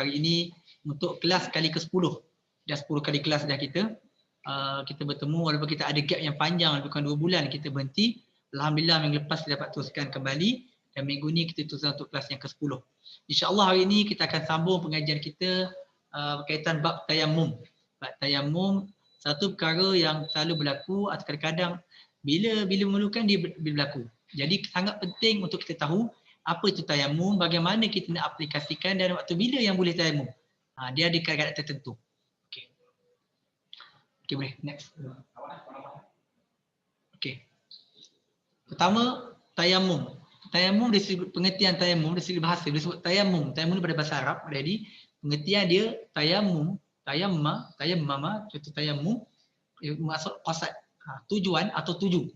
hari ini untuk kelas kali ke-10. Dah 10 kali kelas dah kita. Kita bertemu walaupun kita ada gap yang panjang, lebih kurang 2 bulan kita berhenti. Alhamdulillah minggu lepas kita dapat teruskan kembali dan minggu ni kita teruskan untuk kelas yang ke-10. InsyaAllah hari ini kita akan sambung pengajian kita berkaitan bab tayammum. Bab tayammum satu perkara yang selalu berlaku atau kadang-kadang bila memerlukan dia berlaku. Jadi sangat penting untuk kita tahu apa itu tayammum, bagaimana kita nak aplikasikan dan waktu bila yang boleh tayammum. Dia ada keadaan tertentu. Okey, boleh next. Okey. Pertama, tayammum. Tayammum dari segi pengertian tayammum dari segi bahasa disebut tayammum. Tayammum pada bahasa Arab. Jadi pengertian dia tayammum, tayammama, contoh tayammum maksud qasad, tujuan atau tuju.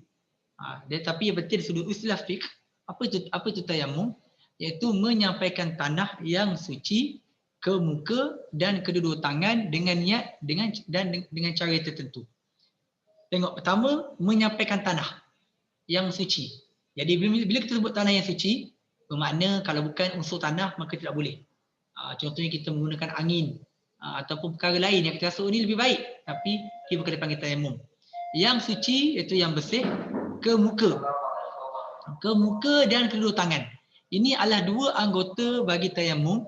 Dia tapi yang penting sudut istilah fiqh, apa itu tayammum? Iaitu menyampaikan tanah yang suci ke muka dan kedua-dua tangan dengan niat dengan cara tertentu. Tengok, pertama menyampaikan tanah yang suci. Jadi bila kita sebut tanah yang suci, bermakna kalau bukan unsur tanah maka tidak boleh. Contohnya kita menggunakan angin ataupun perkara lain yang kita rasa ini lebih baik, tapi dia bukan dipanggil tayammum. Yang suci iaitu yang bersih ke muka dan kedua tangan. Ini adalah dua anggota bagi tayammum.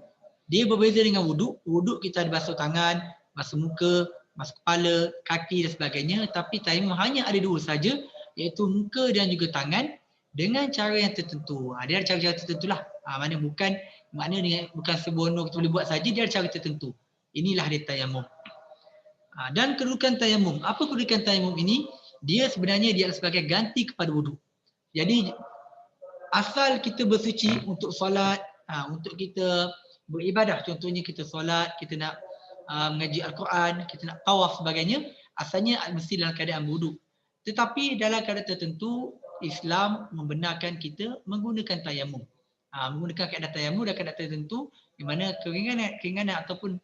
Dia berbeza dengan wuduk. Wuduk kita ada basuh tangan, basuh muka, basuh kepala, kaki dan sebagainya. Tapi tayammum hanya ada dua saja, iaitu muka dan juga tangan dengan cara yang tertentu. Dia ada cara-cara tertentu lah. Maknanya bukan sebono kita boleh buat saja, dia ada cara tertentu. Inilah dia tayammum. Dan kedudukan tayammum. Apa kedudukan tayammum ini? Dia sebenarnya dia sebagai ganti kepada wuduk. Jadi asal kita bersuci untuk solat, untuk kita beribadah, contohnya kita solat, kita nak mengaji Al-Quran, kita nak tawaf sebagainya, asalnya mesti dalam keadaan wuduk. Tetapi dalam keadaan tertentu Islam membenarkan kita menggunakan tayammum. Menggunakan keadaan tayammum dan keadaan tertentu di mana keringanan ataupun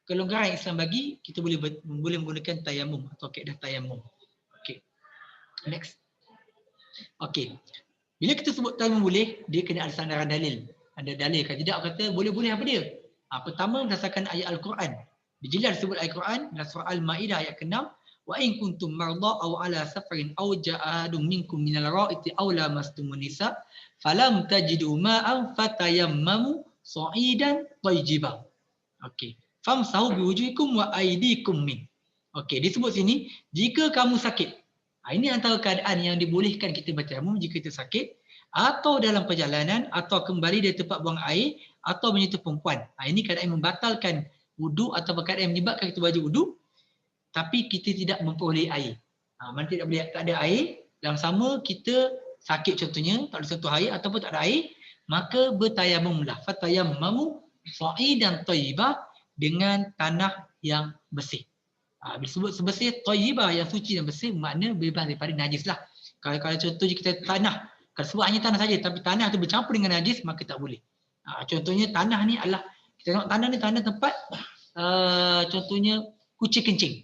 kelonggaran Islam bagi, kita boleh menggunakan tayammum atau keadaan tayammum. Okey. Next. Okey. Bila kita sebut tayammum boleh, dia kena ada sandaran dalil. Ada dalil, kalau tidak kata boleh-boleh apa dia? Pertama berdasarkan ayat Al-Quran. Dijelas disebut ayat Al-Quran dalam surah Al-Maidah ayat ke-6, wa in kuntum marda aw ala safarin aw ja'adum minkum minal ra'iti aw lamastumun nisa falam tajidu ma'an fatayammamu sa'idan tayyiban. Okey. Famsahu biwujuhikum wa aydikum min. Okey, disebut sini jika kamu sakit. Ini antara keadaan yang dibolehkan kita bertayammum jika kita sakit atau dalam perjalanan atau kembali dari tempat buang air atau menyentuh perempuan. Ini keadaan yang membatalkan wuduk atau keadaan yang menyebabkan kita wajib wuduk tapi kita tidak memperoleh air. Mana tak ada air, dalam sama kita sakit contohnya, tak boleh sentuh air ataupun tak ada air, maka bertayammumlah. Fatayammamu sa'idan thayyibah, dengan tanah yang bersih. Bila sebut sebersih thayyibah yang suci dan bersih, makna bebas daripada najis lah. Kalau contohnya kita tanah, kalau sebut hanya tanah saja tapi tanah tu bercampur dengan najis, maka tak boleh. Contohnya tanah ni adalah, kita tengok tanah ni tanah tempat contohnya kucing kencing.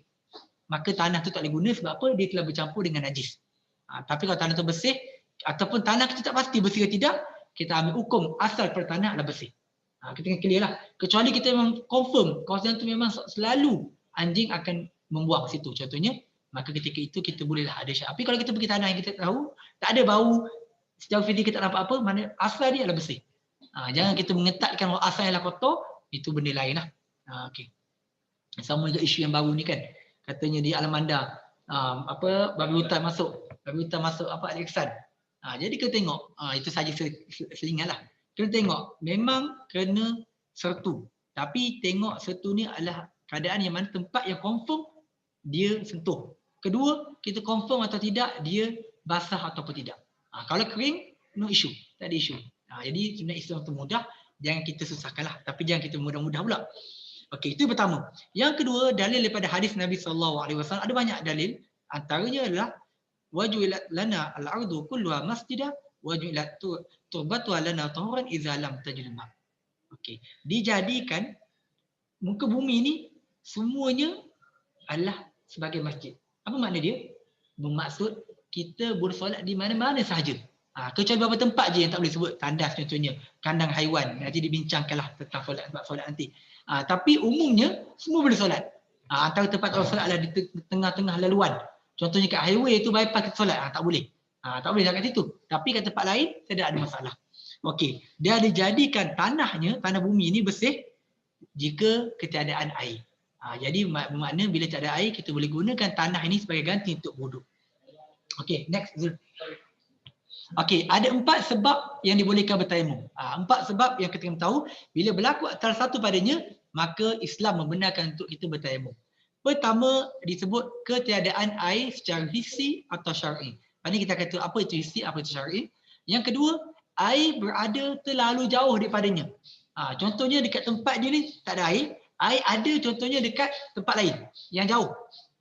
Maka tanah tu tak boleh guna sebab apa? Dia telah bercampur dengan najis. Tapi kalau tanah tu bersih ataupun tanah kita tak pasti bersih ke tidak, kita ambil hukum asal per tanah adalah bersih. Kita kena clear lah. Kecuali kita memang confirm kawasan tu memang selalu anjing akan membuang situ contohnya, maka ketika itu kita bolehlah ada syak. Tapi kalau kita pergi tanah yang kita tahu tak ada bau, secara fizik kita tak nampak apa, mana asal dia adalah bersih. Jangan kita mengetatkan bahawa asal ialah kotor, itu benda lain lah. Okey. Sama juga isu yang baru ni kan. Katanya di Alamanda babi hutan masuk Al-Ihsan. Jadi kita tengok, itu saja selingan lah. Kita tengok memang kena sertu. Tapi tengok sertu ni adalah keadaan yang mana tempat yang confirm dia sentuh. Kedua, kita confirm atau tidak dia basah ataupun tidak. Kalau kering, no issue, tak ada issue. Jadi sebenarnya Islam tu mudah, jangan kita susahkanlah. Tapi jangan kita mudah-mudah pula. Okey, itu pertama. Yang kedua, dalil daripada hadis Nabi SAW. Ada banyak dalil. Antaranya adalah wajulat lana al-ardu kulluha masjidah wajulat turbatu lana tahuran idza lam tajid ma. Okey, dijadikan muka bumi ni semuanya adalah sebagai masjid. Apa makna dia? Bermaksud kita boleh solat di mana-mana sahaja. Kecuali beberapa tempat je yang tak boleh sebut, tandas contohnya, kandang haiwan. Nanti dibincangkanlah tentang solat nanti. Tapi umumnya semua boleh solat. Antara tempat orang solat adalah di tengah-tengah laluan. Contohnya kat highway tu bypass kita solat, tak boleh. Tak boleh kat situ. Tapi kat tempat lain tidak ada masalah. Okey, dia dijadikan tanah bumi ini bersih jika ketiadaan air. Jadi bermakna bila tak ada air kita boleh gunakan tanah ini sebagai ganti untuk wuduk. Okey, next Zul. Okey, ada 4 sebab yang dibolehkan bertayamum. 4 sebab yang kita tahu bila berlaku salah satu padanya maka Islam membenarkan untuk kita bertayamum. Pertama disebut ketiadaan air secara hissi atau syar'i. Ini kita kata apa itu hissi, apa itu syar'i. Yang kedua, air berada terlalu jauh daripadanya. Contohnya dekat tempat dia ni tak ada air. Air ada contohnya dekat tempat lain yang jauh.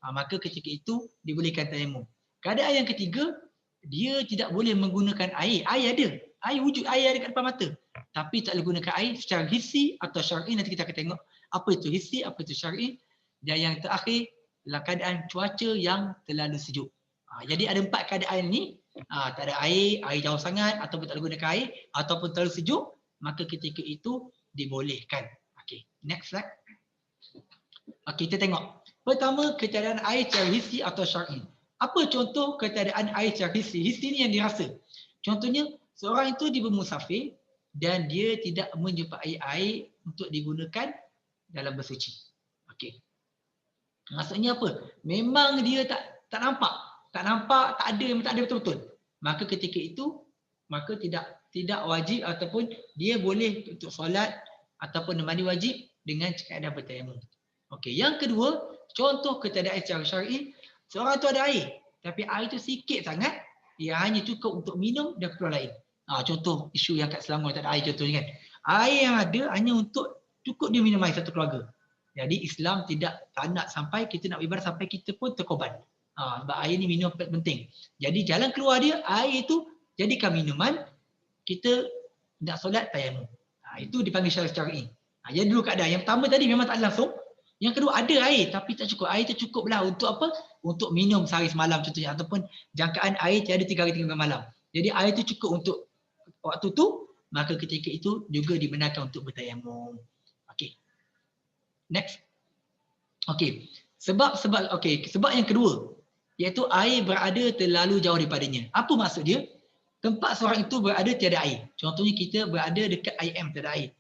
Maka ketika itu dibolehkan tayamum. Keadaan yang ketiga, dia tidak boleh menggunakan air. Air ada. Air wujud, air ada dekat depan mata. Tapi tak boleh gunakan air secara hissi atau syar'i. Nanti kita akan tengok apa itu hissi, apa itu syar'i. Dan yang terakhir adalah keadaan cuaca yang terlalu sejuk. Jadi ada 4 keadaan ni. Tak ada air, air jauh sangat ataupun tak boleh gunakan air ataupun terlalu sejuk, maka ketika itu dibolehkan. Okey, next slide. Okey, kita tengok. Pertama, ketiadaan air secara hissi atau syar'i. Apa contoh ketiadaan air secara hissi? Hissi ni yang dirasa. Contohnya, seorang itu dia bermusafir dan dia tidak menjumpai air untuk digunakan dalam bersuci. Okey. Maksudnya apa? Memang dia tak nampak. Tak ada betul-betul. Maka ketika itu, maka tidak wajib ataupun dia boleh untuk solat ataupun mandi wajib dengan keadaan bertayamum. Okey, yang kedua, contoh ketiadaan secara syar'i, seorang tu ada air, tapi air tu sikit sangat, ia hanya cukup untuk minum dan keperluan lain. Contoh isu yang kat Selangor tak ada air contohnya kan. Air yang ada hanya untuk cukup dia minum air satu keluarga. Jadi Islam tak nak sampai kita nak ibadah sampai kita pun terkorban. Sebab air ni minum penting. Jadi jalan keluar dia, air itu jadikan minuman, kita nak solat tayamum. Itu dipanggil syar'i. Yang dulu keadaan. Yang pertama tadi memang tak ada langsung. Yang kedua ada air tapi tak cukup. Air tu cukuplah untuk apa? Untuk minum sehari semalam contohnya. Ataupun jangkaan air tiada 3 hari 3 malam. Jadi air tu cukup untuk waktu tu, maka ketika itu juga dibenarkan untuk bertayamum. Okey. Next. Okey. Sebab yang kedua iaitu air berada terlalu jauh daripadanya. Apa maksud dia? Tempat seorang itu berada tiada air. Contohnya kita berada dekat IM tiada air.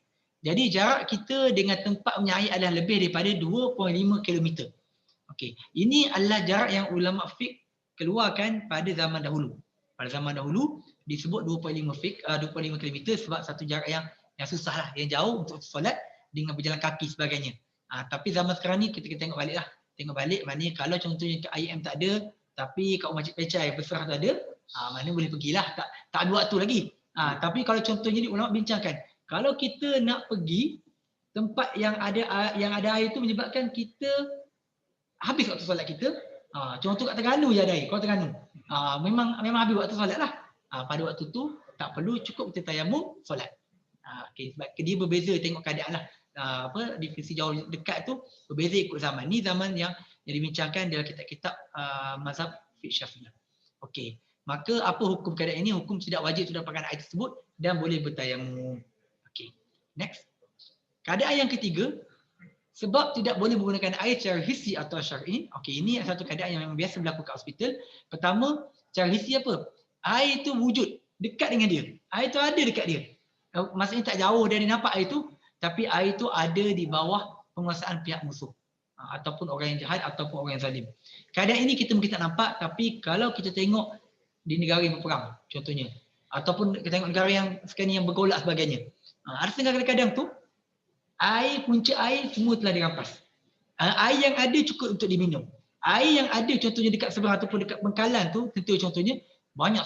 Jadi jarak kita dengan tempat punya air adalah lebih daripada 2.5 km. Okey. Ini adalah jarak yang ulama fiqh keluarkan pada zaman dahulu. Pada zaman dahulu disebut 2.5 km sebab satu jarak yang susahlah, yang jauh untuk solat dengan berjalan kaki sebagainya. Tapi zaman sekarang ni kita tengok baliklah. Tengok balik maknanya kalau contohnya ke IM tak ada tapi kat Masjid Pecai Besar tu ada, mana boleh pergilah, tak ada waktu lagi. Tapi kalau contohnya ni ulama bincangkan, kalau kita nak pergi tempat yang ada air tu menyebabkan kita habis waktu solat kita. Contoh kat Terengganu je ada air, kalau Terengganu. Memang habis waktu solat lah. Pada waktu tu tak perlu, cukup kita tayamum solat. Okay, sebab dia berbeza tengok keadaan lah. Definisi jauh dekat tu berbeza ikut zaman. Ni zaman yang dibincangkan dalam kitab-kitab mazhab fiqh Syafi'iyah. Okey. Maka apa hukum keadaan ini? Hukum tidak wajib sudah pakai air tersebut dan boleh bertayamum. Okey. Next. Keadaan yang ketiga, sebab tidak boleh menggunakan air secara hissi atau syar'i. Okey, ini satu keadaan yang memang biasa berlaku kat hospital. Pertama, secara hissi apa? Air itu wujud dekat dengan dia. Air itu ada dekat dia. Maksudnya tak jauh dari nampak air itu, tapi air itu ada di bawah penguasaan pihak musuh. Ataupun orang yang jahat ataupun orang yang zalim. Keadaan ini kita mungkin tak nampak, tapi kalau kita tengok di negara yang berperang contohnya, ataupun kita tengok negara yang sekarang yang bergolak sebagainya, ada setengah kadang-kadang tu air, punca air semua telah dirampas. Air yang ada cukup untuk diminum. Air yang ada contohnya dekat seberang ataupun dekat Bengkalan tu tentu contohnya banyak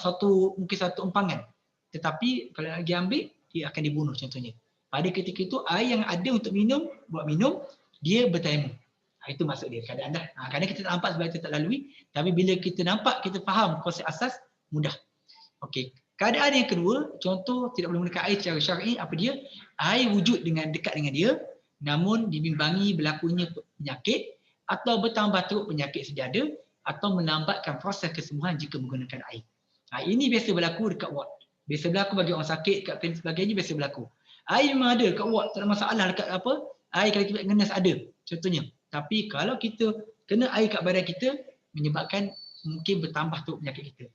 mungkin satu empangan. Tetapi kalau lagi ambil, dia akan dibunuh contohnya. Pada ketika itu air yang ada untuk minum, buat minum, dia bertayamum. Itu maksud dia keadaan dah. Kadang kita tak nampak sebab kita tak lalui, tapi bila kita nampak, kita faham konsep asas, mudah. Okey. Keadaan yang kedua, contoh tidak boleh menggunakan air secara syar'i, apa dia? Air wujud dekat dengan dia, namun dibimbangi berlakunya penyakit atau bertambah teruk penyakit sedia, atau melambatkan proses kesembuhan jika menggunakan air. Ini biasa berlaku dekat ward. Biasa berlaku bagi orang sakit, kat klinik sebagainya biasa berlaku. Air memang ada dekat ward, tak ada masalah dekat air kalau kita ngenas ada contohnya. Tapi kalau kita kena air kat badan kita menyebabkan mungkin bertambah tu penyakit kita.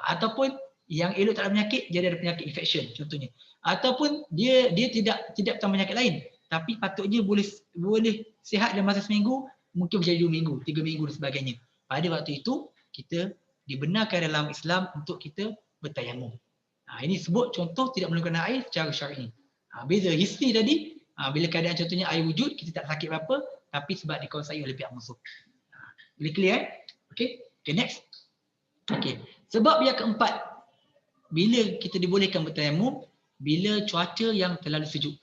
Ataupun yang elok tak ada penyakit, jadi ada penyakit infection contohnya. Ataupun dia tidak bertambah penyakit lain, tapi patutnya boleh sihat dalam masa seminggu, mungkin menjadi 2 minggu, 3 minggu dan sebagainya. Pada waktu itu kita dibenarkan dalam Islam untuk kita bertayamum. Ini sebut contoh tidak menggunakan air secara syar'i. Beza history tadi, bila keadaan contohnya air wujud, kita tak sakit apa-apa, tapi sebab dikuasai oleh pihak musuh. Boleh clear Okay, next. Okay, sebab yang keempat, bila kita dibolehkan bertayamum, bila cuaca yang terlalu sejuk.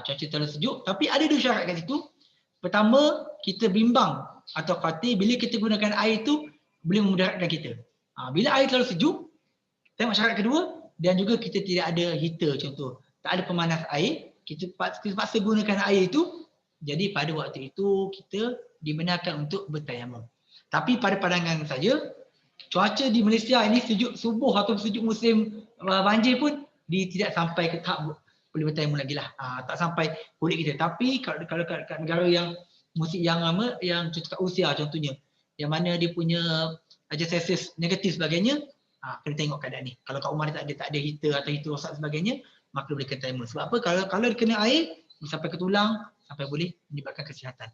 Cuaca terlalu sejuk, tapi ada 2 syarat kat situ. Pertama, kita bimbang atau khawatir bila kita gunakan air itu boleh memudaratkan kita. Bila air terlalu sejuk, tengok syarat kedua, dan juga kita tidak ada heater contoh. Tak ada pemanas air, kita paksa gunakan air itu, jadi pada waktu itu kita dibenarkan untuk bertayamum. Tapi pada pandangan saya, cuaca di Malaysia ini sejuk subuh atau sejuk musim banjir pun dia tidak sampai ke tahap boleh bertayamum lagi lah. Tak sampai kulit kita. Tapi kalau kat negara yang musim yang lama, yang kat Rusia contohnya, yang mana dia punya darjah Celsius negatif sebagainya, kena tengok keadaan ni. Kalau kat rumah dia tak ada heater atau heater rosak sebagainya, maka boleh kena tayamum. Sebab apa? Kalau dia kena air, sampai ke tulang, sampai boleh menyebabkan kesihatan.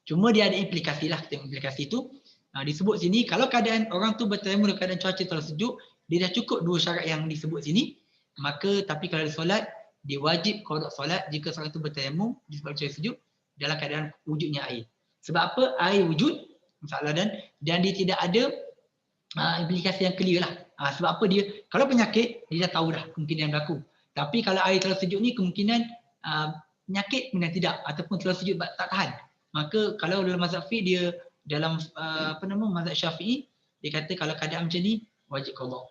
Cuma dia ada implikasi lah. Implikasi tu disebut sini, kalau keadaan orang tu bertayamum dalam keadaan cuaca terlalu sejuk, dia dah cukup 2 syarat yang disebut sini, maka tapi kalau dia solat, dia wajib qada solat jika seorang itu bertayamum disebabkan cuaca sejuk dalam keadaan wujudnya air. Sebab apa? Air wujud masalah dan dia tidak ada implikasi yang clear lah. Sebab apa dia, kalau penyakit, dia dah tahu dah kemungkinan yang berlaku. Tapi kalau air terlalu sejuk ni, kemungkinan penyakit kemungkinan tidak, ataupun terlalu sejuk tak tahan. Maka kalau dalam mazhab fiqh dia, dalam mazhab Syafi'i, dia kata kalau keadaan macam ni wajib qada.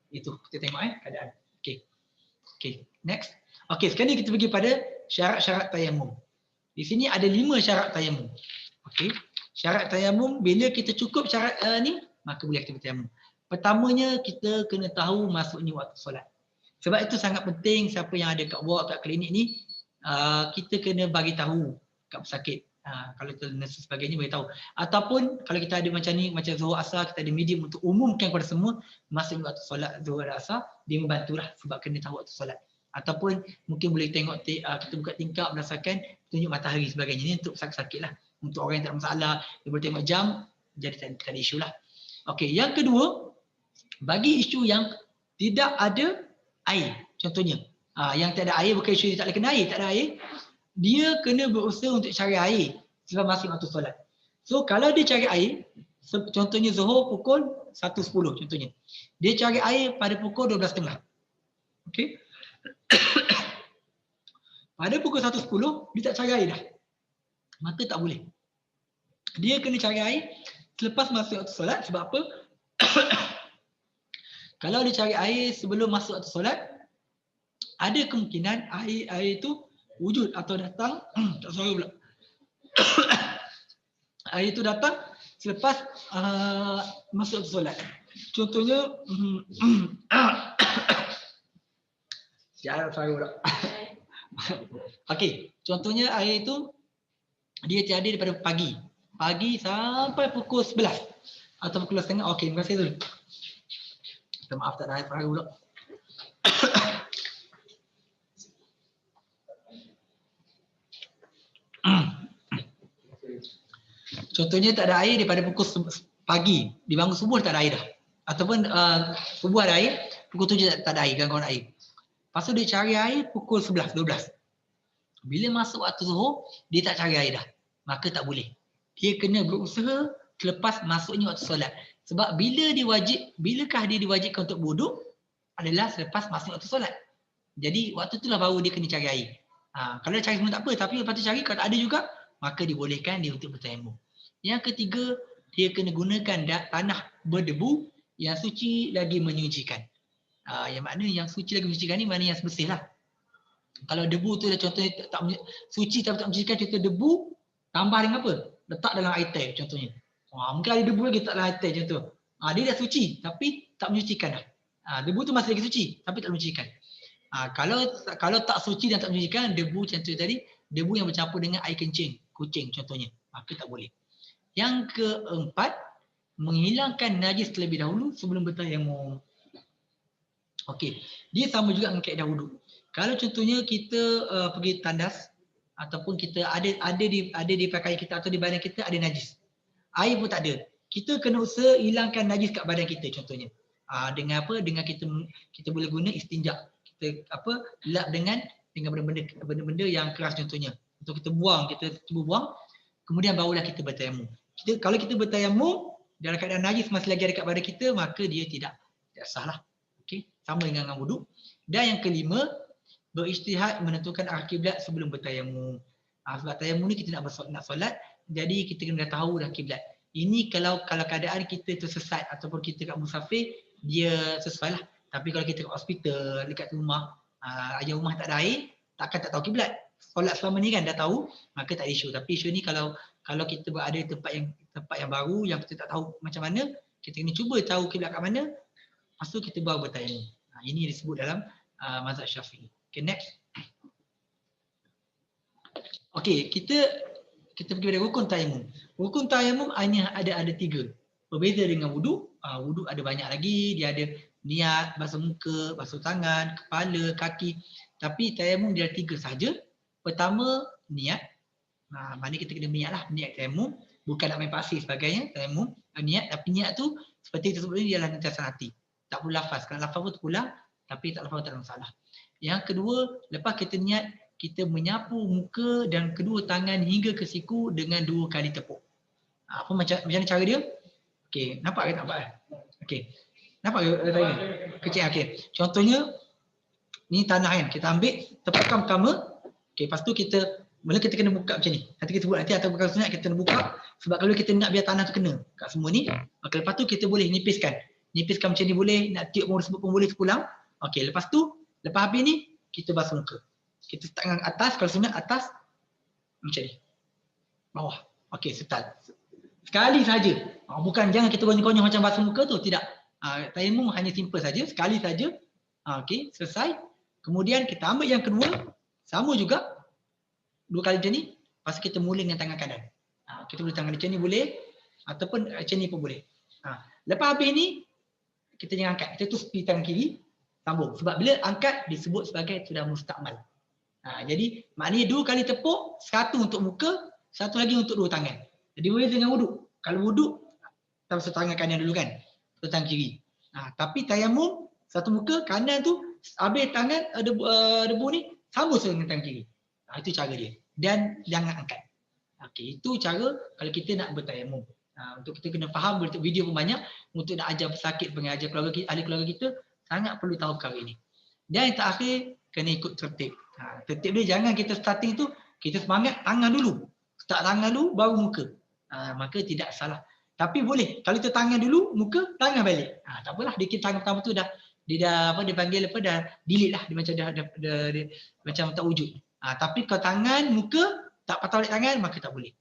Itu kita tengok keadaan. Okey, next. Okey, sekarang ni kita pergi pada syarat-syarat tayamum. Di sini ada 5 syarat tayamum. Okey. Syarat tayamum, bila kita cukup syarat ni, maka boleh kita bertayamum. Pertamanya kita kena tahu masuknya waktu solat. Sebab itu sangat penting siapa yang ada kat ward, kat klinik ni, kita kena bagi tahu kat pesakit. Kalau kita nurse sebagainya boleh tahu. Ataupun kalau kita ada macam ni, macam Zuhur Asar, kita ada medium untuk umumkan kepada semua masuknya waktu solat Zuhur dan Asar, dia membantulah sebab kena tahu waktu solat. Ataupun mungkin boleh tengok kita buka tingkap berdasarkan tunjuk matahari sebagainya. Ini untuk sakit-sakit lah. Untuk orang yang tak ada masalah, dia boleh tengok jam, jadi tak ada isu lah. Okey, yang kedua, bagi isu yang tidak ada air, contohnya. Yang tak ada air bukan isu dia tak boleh kena air, tak ada air. Dia kena berusaha untuk cari air sebab masih waktu solat. So kalau dia cari air, contohnya Zuhur pukul 1.10 contohnya. Dia cari air pada pukul 12.30. Okey. Pada pukul 1.10 dia tak cari air dah. Maka tak boleh. Dia kena cari air selepas masuk waktu solat. Sebab apa? Kalau dia cari air sebelum masuk waktu solat, ada kemungkinan air itu wujud atau datang, tak suara pula. Air itu datang selepas masuk waktu solat. Contohnya, jangan suara pula. Okey, contohnya air itu dia tiada daripada pagi sampai pukul 11 atau pukul 11.30. Okey, terima kasih Zul. Maaf tak ada air suara pula. Contohnya tak ada air daripada pukul pagi, dibangun subuh tak ada air dah. Ataupun subuh ada air, pukul 7 tak ada air, gangguan air. Lepas tu dia cari air pukul 11, 12. Bila masuk waktu Zuhur, dia tak cari air dah. Maka tak boleh. Dia kena berusaha selepas masuknya waktu solat. Sebab bilakah dia diwajibkan untuk wuduk adalah selepas masuk waktu solat. Jadi waktu itulah baru dia kena cari air. Kalau dia cari semua tak apa, tapi lepas tu cari kalau tak ada juga, maka dibolehkan dia untuk bertayamum. Yang ketiga, dia kena gunakan tanah berdebu yang suci lagi menyucikan. Yang makna yang suci lagi menyucikan ni makna yang bersih lah. Kalau debu tu contohnya tak suci tapi tak menyucikan, contoh debu tambah dengan apa? Letak dalam air teh contohnya. Mungkin ada debu lagi tak dalam air teh contoh. Dia dah suci tapi tak menyucikan dah. Debu tu masih lagi suci tapi tak menyucikan. Kalau tak suci dan tak menyucikan, debu contoh tadi, debu yang bercampur dengan air kencing, kucing contohnya, maka tak boleh. Yang keempat, menghilangkan najis terlebih dahulu sebelum bertayamum. Okey, dia sama juga dengan kaedah wudu. Kalau contohnya kita pergi tandas ataupun kita ada di pakaian kita atau di badan kita ada najis. Air pun tak ada. Kita kena usaha hilangkan najis kat badan kita contohnya. Dengan apa? Dengan kita boleh guna istinja. Kita lap dengan benda-benda yang keras contohnya. Untuk kita buang, kita cuba buang, kemudian barulah kita bertayamum. Kalau kita bertayamum dalam keadaan najis masih lagi ada kat badan kita, maka dia tidak sah lah. Okey, sama dengan wudu. Dan yang kelima, berijtihad menentukan arah kiblat sebelum bertayamum. Sebab tayamum ni kita nak solat, jadi kita kena dah tahu dah kiblat. Ini kalau keadaan kita tersesat ataupun kita kat musafir, dia sesuai lah. Tapi kalau kita kat hospital, dekat rumah, ajar rumah tak ada air, takkan tak tahu kiblat. Solat selama ni kan dah tahu, maka tak ada isu. Tapi isu ni kalau kita berada di tempat yang baru, yang kita tak tahu macam mana, kita kena cuba tahu kiblat kat mana, lepas tu kita baru bertayamum. Ini disebut dalam mazhab Syafi'i. Okay, next. Okay, kita pergi pada rukun tayamum. Rukun tayamum hanya ada 3. Berbeza dengan wudu. Wudu ada banyak lagi. Dia ada niat, basuh muka, basuh tangan, kepala, kaki. Tapi tayamum dia ada 3 sahaja. Pertama, niat. Mana kita kena niat lah. Niat tayamum. Bukan nak main pasir sebagainya. Tayamum, niat. Tapi niat tu seperti tersebut ini ialah nantiasan hati. Tak perlu lafaz. Kalau lafaz pun terpulang. Tapi tak lafaz tak ada masalah. Yang kedua, lepas kita niat, kita menyapu muka dan kedua tangan hingga ke siku dengan 2 kali tepuk. Macam mana cara dia? Okey, nampak ke tak nampak? Okey. Nampak ke tadi? Kecil. Okey. Contohnya ni tanah kan. Kita ambil tepukan pertama. Okey, lepas tu mula kita kena buka macam ni. Nanti kita buat atau bukan sunat kita kena buka sebab kalau kita nak biar tanah tu kena kat semua ni. Okey, lepas tu kita boleh nipiskan. Nipiskan macam ni boleh, nak tiup pun boleh terpulang. Okey, lepas habis ni kita basuh muka. Kita tangan atas, kalau sunat atas macam ni. Bawah. Okey, setal. Sekali saja. Bukan jangan kita konyol-konyol macam basuh muka tu, tidak. Tayamum hanya simple saja, sekali saja. Okey, selesai. Kemudian kita ambil yang kedua, sama juga 2 kali macam ni, lepas kita mula dengan tangan kanan. Kita boleh tangan macam ni boleh ataupun macam ni pun boleh. Lepas habis ni kita jangan angkat. Kita terus pergi tangan kiri, sambung. Sebab bila angkat disebut sebagai sudah mustakmal. Jadi maknanya 2 kali tepuk, 1 untuk muka, 1 lagi untuk 2 tangan. Jadi berbeza dengan wudu. Kalau wudu, kita basuh tangan kanan dulu kan, terus tangan kiri. Tapi tayamum, 1 muka, kanan tu, habis tangan debu ni, sambung dengan tangan kiri. Itu cara dia. Dan jangan angkat. Okey, itu cara kalau kita nak bertayamum. Untuk kita kena faham, video pun banyak, untuk nak ajar pesakit, pengajar keluarga, ahli keluarga kita, sangat perlu tahu perkara ini. Dan yang terakhir, kena ikut tertib. Tertib dia jangan kita starting tu, kita semangat tangan dulu. Start tangan dulu, baru muka. Maka tidak salah. Tapi boleh, kalau kita tangan dulu, muka, tangan balik. Tak apalah, dikit tangan pertama tu dia panggil dah delete lah. Dia macam dia macam tak wujud. Tapi kalau tangan, muka, tak patah balik tangan, maka tak boleh.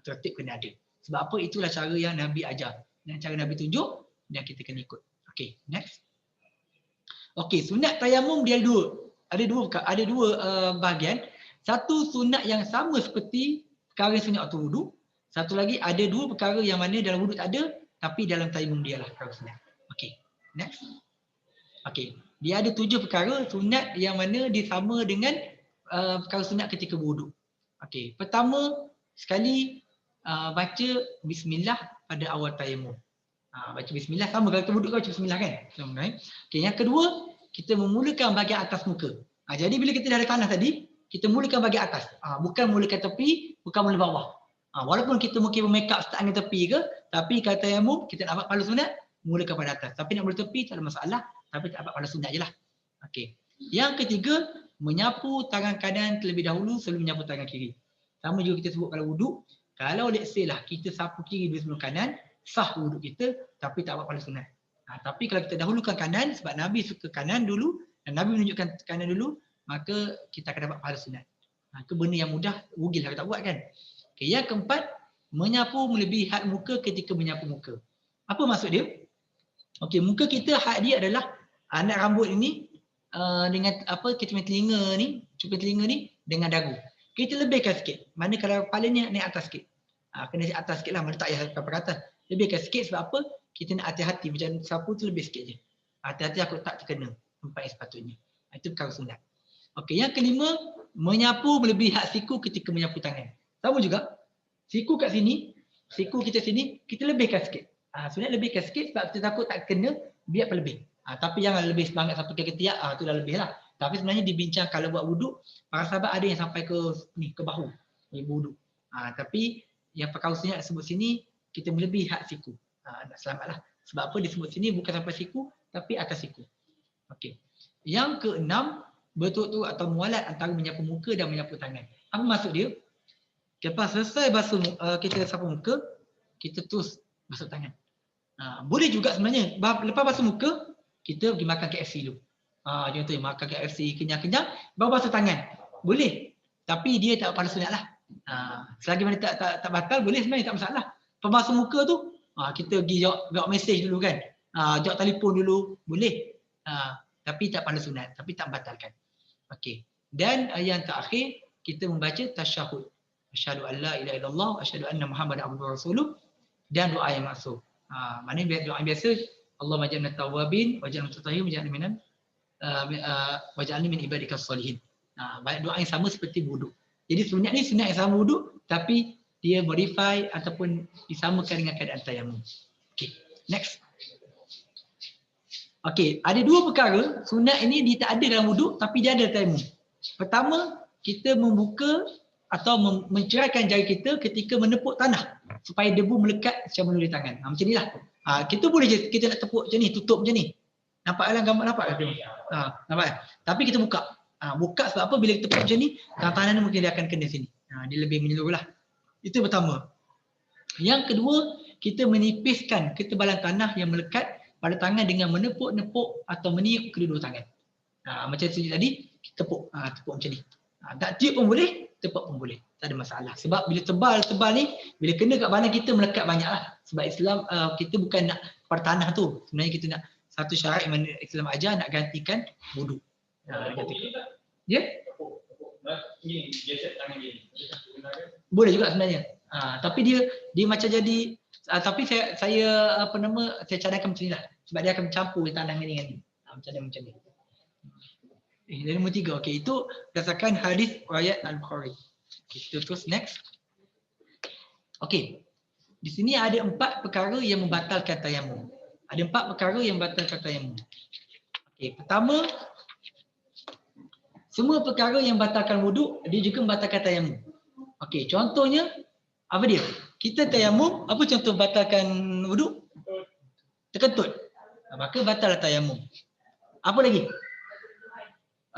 Tertib kena ada. Sebab apa? Itulah cara yang Nabi ajar. Dan cara Nabi tunjuk, dan kita kena ikut. Okay, next. Okey, sunat tayamum dia ada dua bahagian. Satu sunat yang sama seperti perkara sunat waktu wudu. Satu lagi ada 2 perkara yang mana dalam wudu tak ada tapi dalam tayamum dia lah perkara sunat. Okey, next. Okey, dia ada 7 perkara sunat yang mana dia sama dengan perkara sunat ketika wudu. Okey, pertama sekali baca bismillah pada awal tayamum. Baca bismillah sama kalau kita wudu baca bismillah kan. Okey, yang kedua kita memulakan bahagian atas muka. Jadi bila kita dah ada tanah tadi, kita mulakan bahagian atas. Bukan mulakan tepi, bukan mula bawah. Walaupun kita mungkin make up start dengan tepi ke, tapi kalau tayamum kita nak buat kepala sunat, mulakan pada atas. Tapi nak mula tepi tak ada masalah, tapi tak buat kepala sunat jelah. Okey. Yang ketiga, menyapu tangan kanan terlebih dahulu sebelum menyapu tangan kiri. Sama juga kita sebut kalau wudu, kalau let's say lah kita sapu kiri dulu sebelum kanan, sah wudu kita tapi tak buat kepala sunat. Tapi kalau kita dahulukan kanan sebab Nabi suka kanan dulu dan Nabi menunjukkan kanan dulu, maka kita akan dapat pahala sunat. Itu benda yang mudah, rugil kalau tak buat kan. Okay, yang keempat, menyapu melebihi had muka ketika menyapu muka. Apa maksud dia? Okey, muka kita had dia adalah nak rambut ini dengan apa kita punya telinga ni, cuping telinga ni dengan dagu. Kita lebihkan sikit. Mana kalau kepala ni naik atas sikit. Kena atas sikit lah, mana tak payah sampai ke atas. Lebihkan sikit sebab apa? Kita nak hati-hati macam sapu tu lebih sikit je. Hati-hati aku tak terkena tempat yang sepatutnya. Itu perkara sunat. Okey, yang kelima, menyapu melebihi hak siku ketika menyapu tangan. Sama juga. Siku kat sini, siku kita sini, kita lebihkan sikit. Sunat lebihkan sikit sebab kita takut tak kena, biar lebih. Tapi jangan lebih semangat sampai ke ketiak, tu dah lebih lah. Tapi sebenarnya dibincang kalau buat wuduk, para sahabat ada yang sampai ke ni, ke bahu. Ni wuduk. Tapi yang perkara sunat sebut sini, kita melebihi hak siku. Nak selamatlah. Sebab apa disebut sini bukan sampai siku, tapi atas siku. Okey. Yang keenam, betul-betul atau mualat antara menyapu muka dan menyapu tangan. Apa maksud dia? Lepas selesai basuh kita sapu muka, kita terus basuh tangan. Boleh juga sebenarnya. Lepas basuh muka, kita pergi makan KFC dulu. Contohnya makan KFC kenyang-kenyang, baru basuh tangan. Boleh. Tapi dia tak pada sunat lah. Selagi mana tak batal, boleh sebenarnya tak masalah. Lepas basuh muka tu, kita pergi jawab mesej dulu kan. Jawab telefon dulu, boleh. Tapi tak pada sunat, tapi tak batalkan. Okey. Dan yang terakhir, kita membaca tasyahud. Asyhadu an la ilaha illallah, asyhadu anna Muhammadan abduhu wa rasuluh, dan doa yang maksud. Maknanya doa yang biasa, Allahumma ja'alna tawwabin waj'alna mutatahhirin waj'alni min ibadikas solihin. Doa yang sama seperti wuduk. Jadi sunat ni sunat yang sama wuduk, tapi dia modify ataupun disamakan dengan keadaan tayamum. Okey, next. Okey, ada dua perkara sunat ini dia tak ada dalam wuduk tapi dia ada tayamum. Pertama, kita membuka atau menceraikan jari kita ketika menepuk tanah supaya debu melekat secara melalui tangan. Macam inilah. Kita boleh je kita nak tepuk macam ni, tutup macam ni. Nampak dalam gambar, nampak tak? Nampak. Tapi kita buka. Buka sebab apa? Bila kita tepuk macam ni, tangan ni mungkin dia akan kena sini. Dia lebih menyeluruh lah. Itu pertama. Yang kedua, kita menipiskan ketebalan tanah yang melekat pada tangan dengan menepuk-nepuk atau meniup kedua-dua tangan. Macam tadi, kita tepuk. Tepuk macam ni. Tak tiup pun boleh, tepuk pun boleh. Tak ada masalah. Sebab bila tebal ni, bila kena kat badan kita melekat banyak lah. Sebab Islam, kita bukan nak pada tanah tu. Sebenarnya kita nak satu syarat yang Islam ajar nak gantikan wuduk. Ya? Boleh juga sebenarnya. Tapi dia macam jadi, tapi saya cadangkan macam ni lah. Sebab dia akan mencampur tanah ni dengan ni. Macam ni. Yang nombor 3. Okey, itu berdasarkan hadis riwayat Al-Bukhari. Kita terus next. Okey. Di sini ada 4 perkara yang membatalkan tayamum. Ada 4 perkara yang membatalkan tayamum. Okey, pertama, semua perkara yang membatalkan wuduk, dia juga membatalkan tayamum. Okey, contohnya apa dia? Kita tayamum, apa contoh batalkan wuduk? Terkentut. Maka batal tayamum. Apa lagi?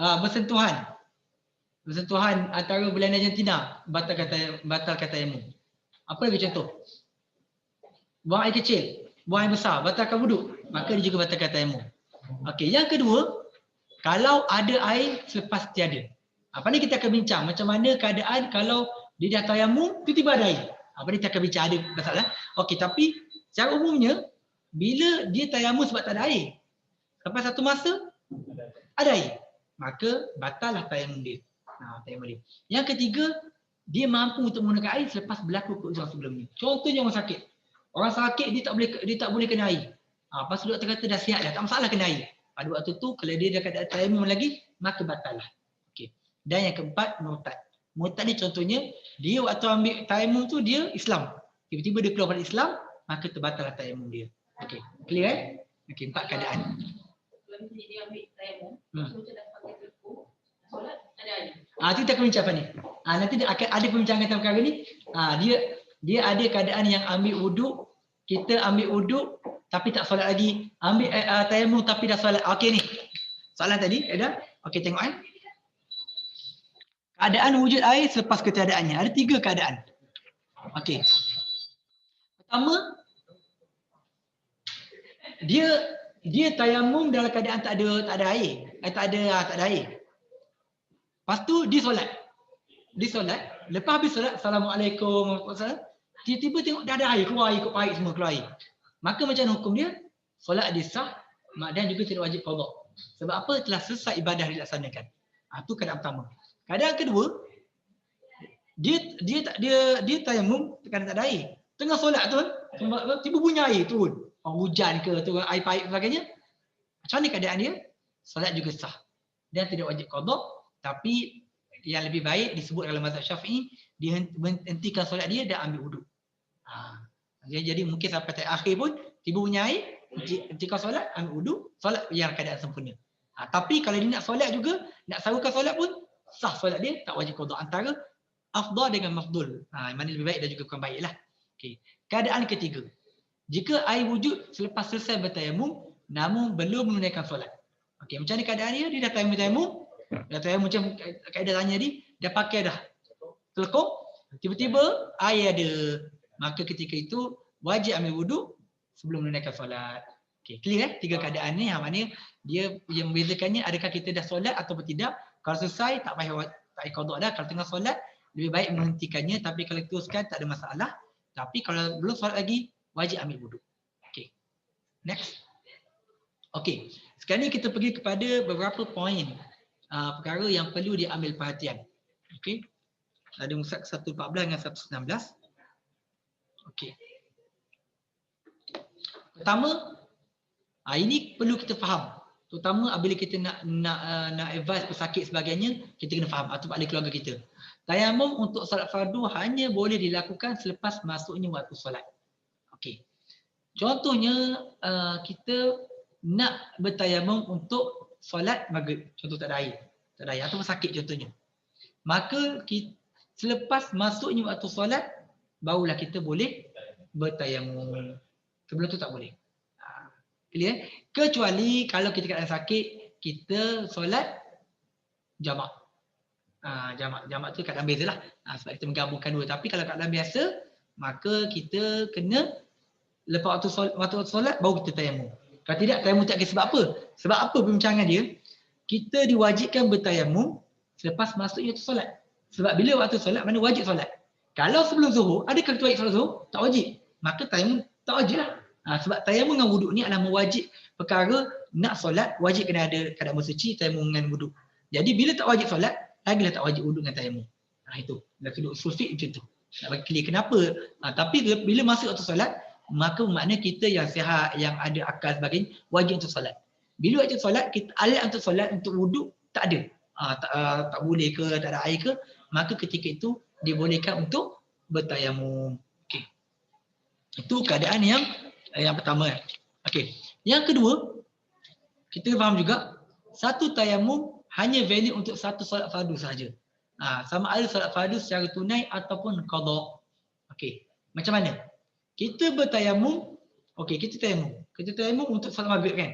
Bersentuhan. Bersentuhan antara Belanda dan Argentina batalkan tayamum. Apa lagi contoh? Buang air kecil, buang air besar, batalkan wuduk. Maka dia juga batalkan tayamum. Okey, yang kedua, kalau ada air selepas tiada. Apa ni kita akan bincang macam mana keadaan kalau dia dah tayamum, tiba-tiba ada air. Apa ni kita akan bincang ada masalah. Okey, tapi secara umumnya bila dia tayamum sebab tak ada air, sampai satu masa ada air, maka batallah tayamum dia. Tayamum dia. Yang ketiga, dia mampu untuk menggunakan air selepas berlaku keuzur sebelum ni. Contohnya orang sakit. Orang sakit dia tak boleh kena air. Lepas tu doktor kata dah sihat dah, tak masalah kena air. Pada waktu tu kalau dia dah keadaan tayamum lagi, maka batallah. Okey. Dan yang keempat, murtad. Murtad ni contohnya, dia waktu ambil tayamum tu dia Islam. Tiba-tiba dia keluar dari Islam, maka terbatallah tayamum dia. Okey. Clear Okey, 4 keadaan. Dia ambil tayamum, macam dah pakai telekuk, solat ada air. Itu kita akan bincang apa ni. Nanti akan ada perbincangan tentang perkara ni. Dia ada keadaan yang ambil wuduk, kita ambil wuduk tapi tak solat lagi. Ambil tayamum tapi dah solat. Okey ni. Soalan tadi ada? Okey, tengok Keadaan wujud air selepas ketiadaannya. Ada 3 keadaan. Okey. Pertama, dia tayamum dalam keadaan tak ada air. Tak ada air. Lepas tu dia solat. Lepas habis solat, Assalamualaikum warahmatullahi wabarakatuh. Tiba-tiba tengok dah ada air, keluar air, ikut air semua keluar air. Maka macam mana hukum dia? Solat dia sah dan juga tidak wajib qada. Sebab apa? Telah selesai ibadah dilaksanakan. Itu keadaan pertama. Keadaan kedua, dia tayamum tekan tak ada air. Tengah solat tu, tiba bunyi air turun. Hujan ke, turun air paip sebagainya. Macam mana keadaan dia? Solat juga sah. Dan tidak wajib qada, tapi yang lebih baik disebut dalam mazhab Syafi'i, dia hentikan solat dia dan ambil wuduk. Jadi mungkin sampai akhir pun tiba bunyi air, hentikan solat, ambil wuduk, solat yang keadaan sempurna. Tapi kalau dia nak solat juga, nak sahurkan solat pun sah solat dia, tak wajib qada. Antara afdal dengan mafdul. Mana lebih baik dan juga kurang baiklah. Okey. Keadaan ketiga. Jika air wujud selepas selesai bertayamum namun belum menunaikan solat. Okey, macam ni keadaan dia? Dia dah tayamum, macam kaedah tanya tadi, dah pakai dah. Telekong, tiba-tiba air ada. Maka ketika itu wajib ambil wuduk sebelum menunaikan solat. Okey, clear tiga keadaan ni, yang mana dia yang membezakannya adakah kita dah solat ataupun tidak. Kalau selesai tak payah qada dah. Kalau tengah solat lebih baik menghentikannya, tapi kalau teruskan tak ada masalah. Tapi kalau belum solat lagi wajib ambil wuduk. Okey. Next. Okey. Sekarang ni kita pergi kepada beberapa poin perkara yang perlu diambil perhatian. Okey. Ada muka 114 dengan 119. Okey. Pertama, ini perlu kita faham. Terutama apabila kita nak advise pesakit sebagainya, kita kena faham atau ahli keluarga kita. Tayamum untuk solat fardu hanya boleh dilakukan selepas masuknya waktu solat. Okey. Contohnya kita nak bertayamum untuk solat maghrib, contoh tak ada air ataupun sakit contohnya. Maka selepas masuknya waktu solat barulah kita boleh bertayamum. Sebelum tu tak boleh. Clear? Kecuali kalau kita keadaan sakit, kita solat jamak. Jamak tu keadaan beza lah. Sebab kita menggabungkan dua. Tapi kalau keadaan biasa, maka kita kena lepas waktu solat baru kita tayamum. Kalau tidak, tayamum tak kira. Sebab apa? Sebab apa perbincangan dia? Kita diwajibkan bertayamum selepas masuknya waktu solat. Sebab bila waktu solat, mana wajib solat. Kalau sebelum zuhur, adakah kita wajib solat zuhur? Tak wajib. Maka tayamum tak wajib lah. Sebab tayamum dengan wuduk ni adalah mewajib perkara nak solat, wajib kena ada keadaan bersuci, tayamum dengan wuduk. Jadi bila tak wajib solat, lagilah tak wajib wuduk dengan tayamum. Itu. Dah kedua usul fiqh macam tu. Nak bagi clear kenapa. Tapi bila masuk waktu solat, maka makna kita yang sihat, yang ada akal sebagainya, wajib untuk solat. Bila wajib solat, kita alat untuk solat, untuk wuduk, tak ada. Tak boleh ke, tak ada air ke, maka ketika itu dibolehkan untuk bertayamum. Okey. Itu keadaan yang pertama. Okey. Yang kedua, kita faham juga satu tayamum hanya valid untuk satu solat fardu sahaja. Sama ada solat fardu secara tunai ataupun qada. Okey. Macam mana? Kita bertayamum, okey, kita tayamum untuk solat maghrib kan.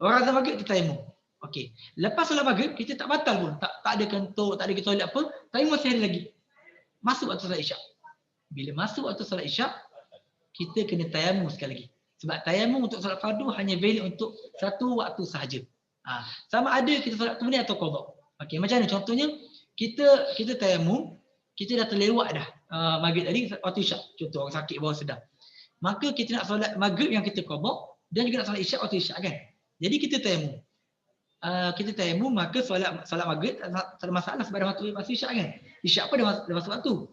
Orang azan maghrib kita tayamum. Okey. Lepas solat maghrib kita tak batal pun, tak ada kentut, tak ada solat apa, tayamum masih ada lagi. Masuk waktu solat Isyak. Bila masuk waktu solat Isyak, kita kena tayamum sekali lagi. Sebab tayamum untuk solat fardu hanya valid untuk satu waktu sahaja. Sama ada kita solat tunai atau qada. Okey, macam mana contohnya? Kita tayamum, kita dah terlewat dah maghrib tadi waktu Isyak. Contoh orang sakit bawah sedar. Maka kita nak solat maghrib yang kita qada dan juga nak solat Isyak waktu Isyak kan. Jadi kita tayamum. Maka solat maghrib tak ada masalah sebab dah masuk Isyak kan. Isyak pun dah masuk waktu.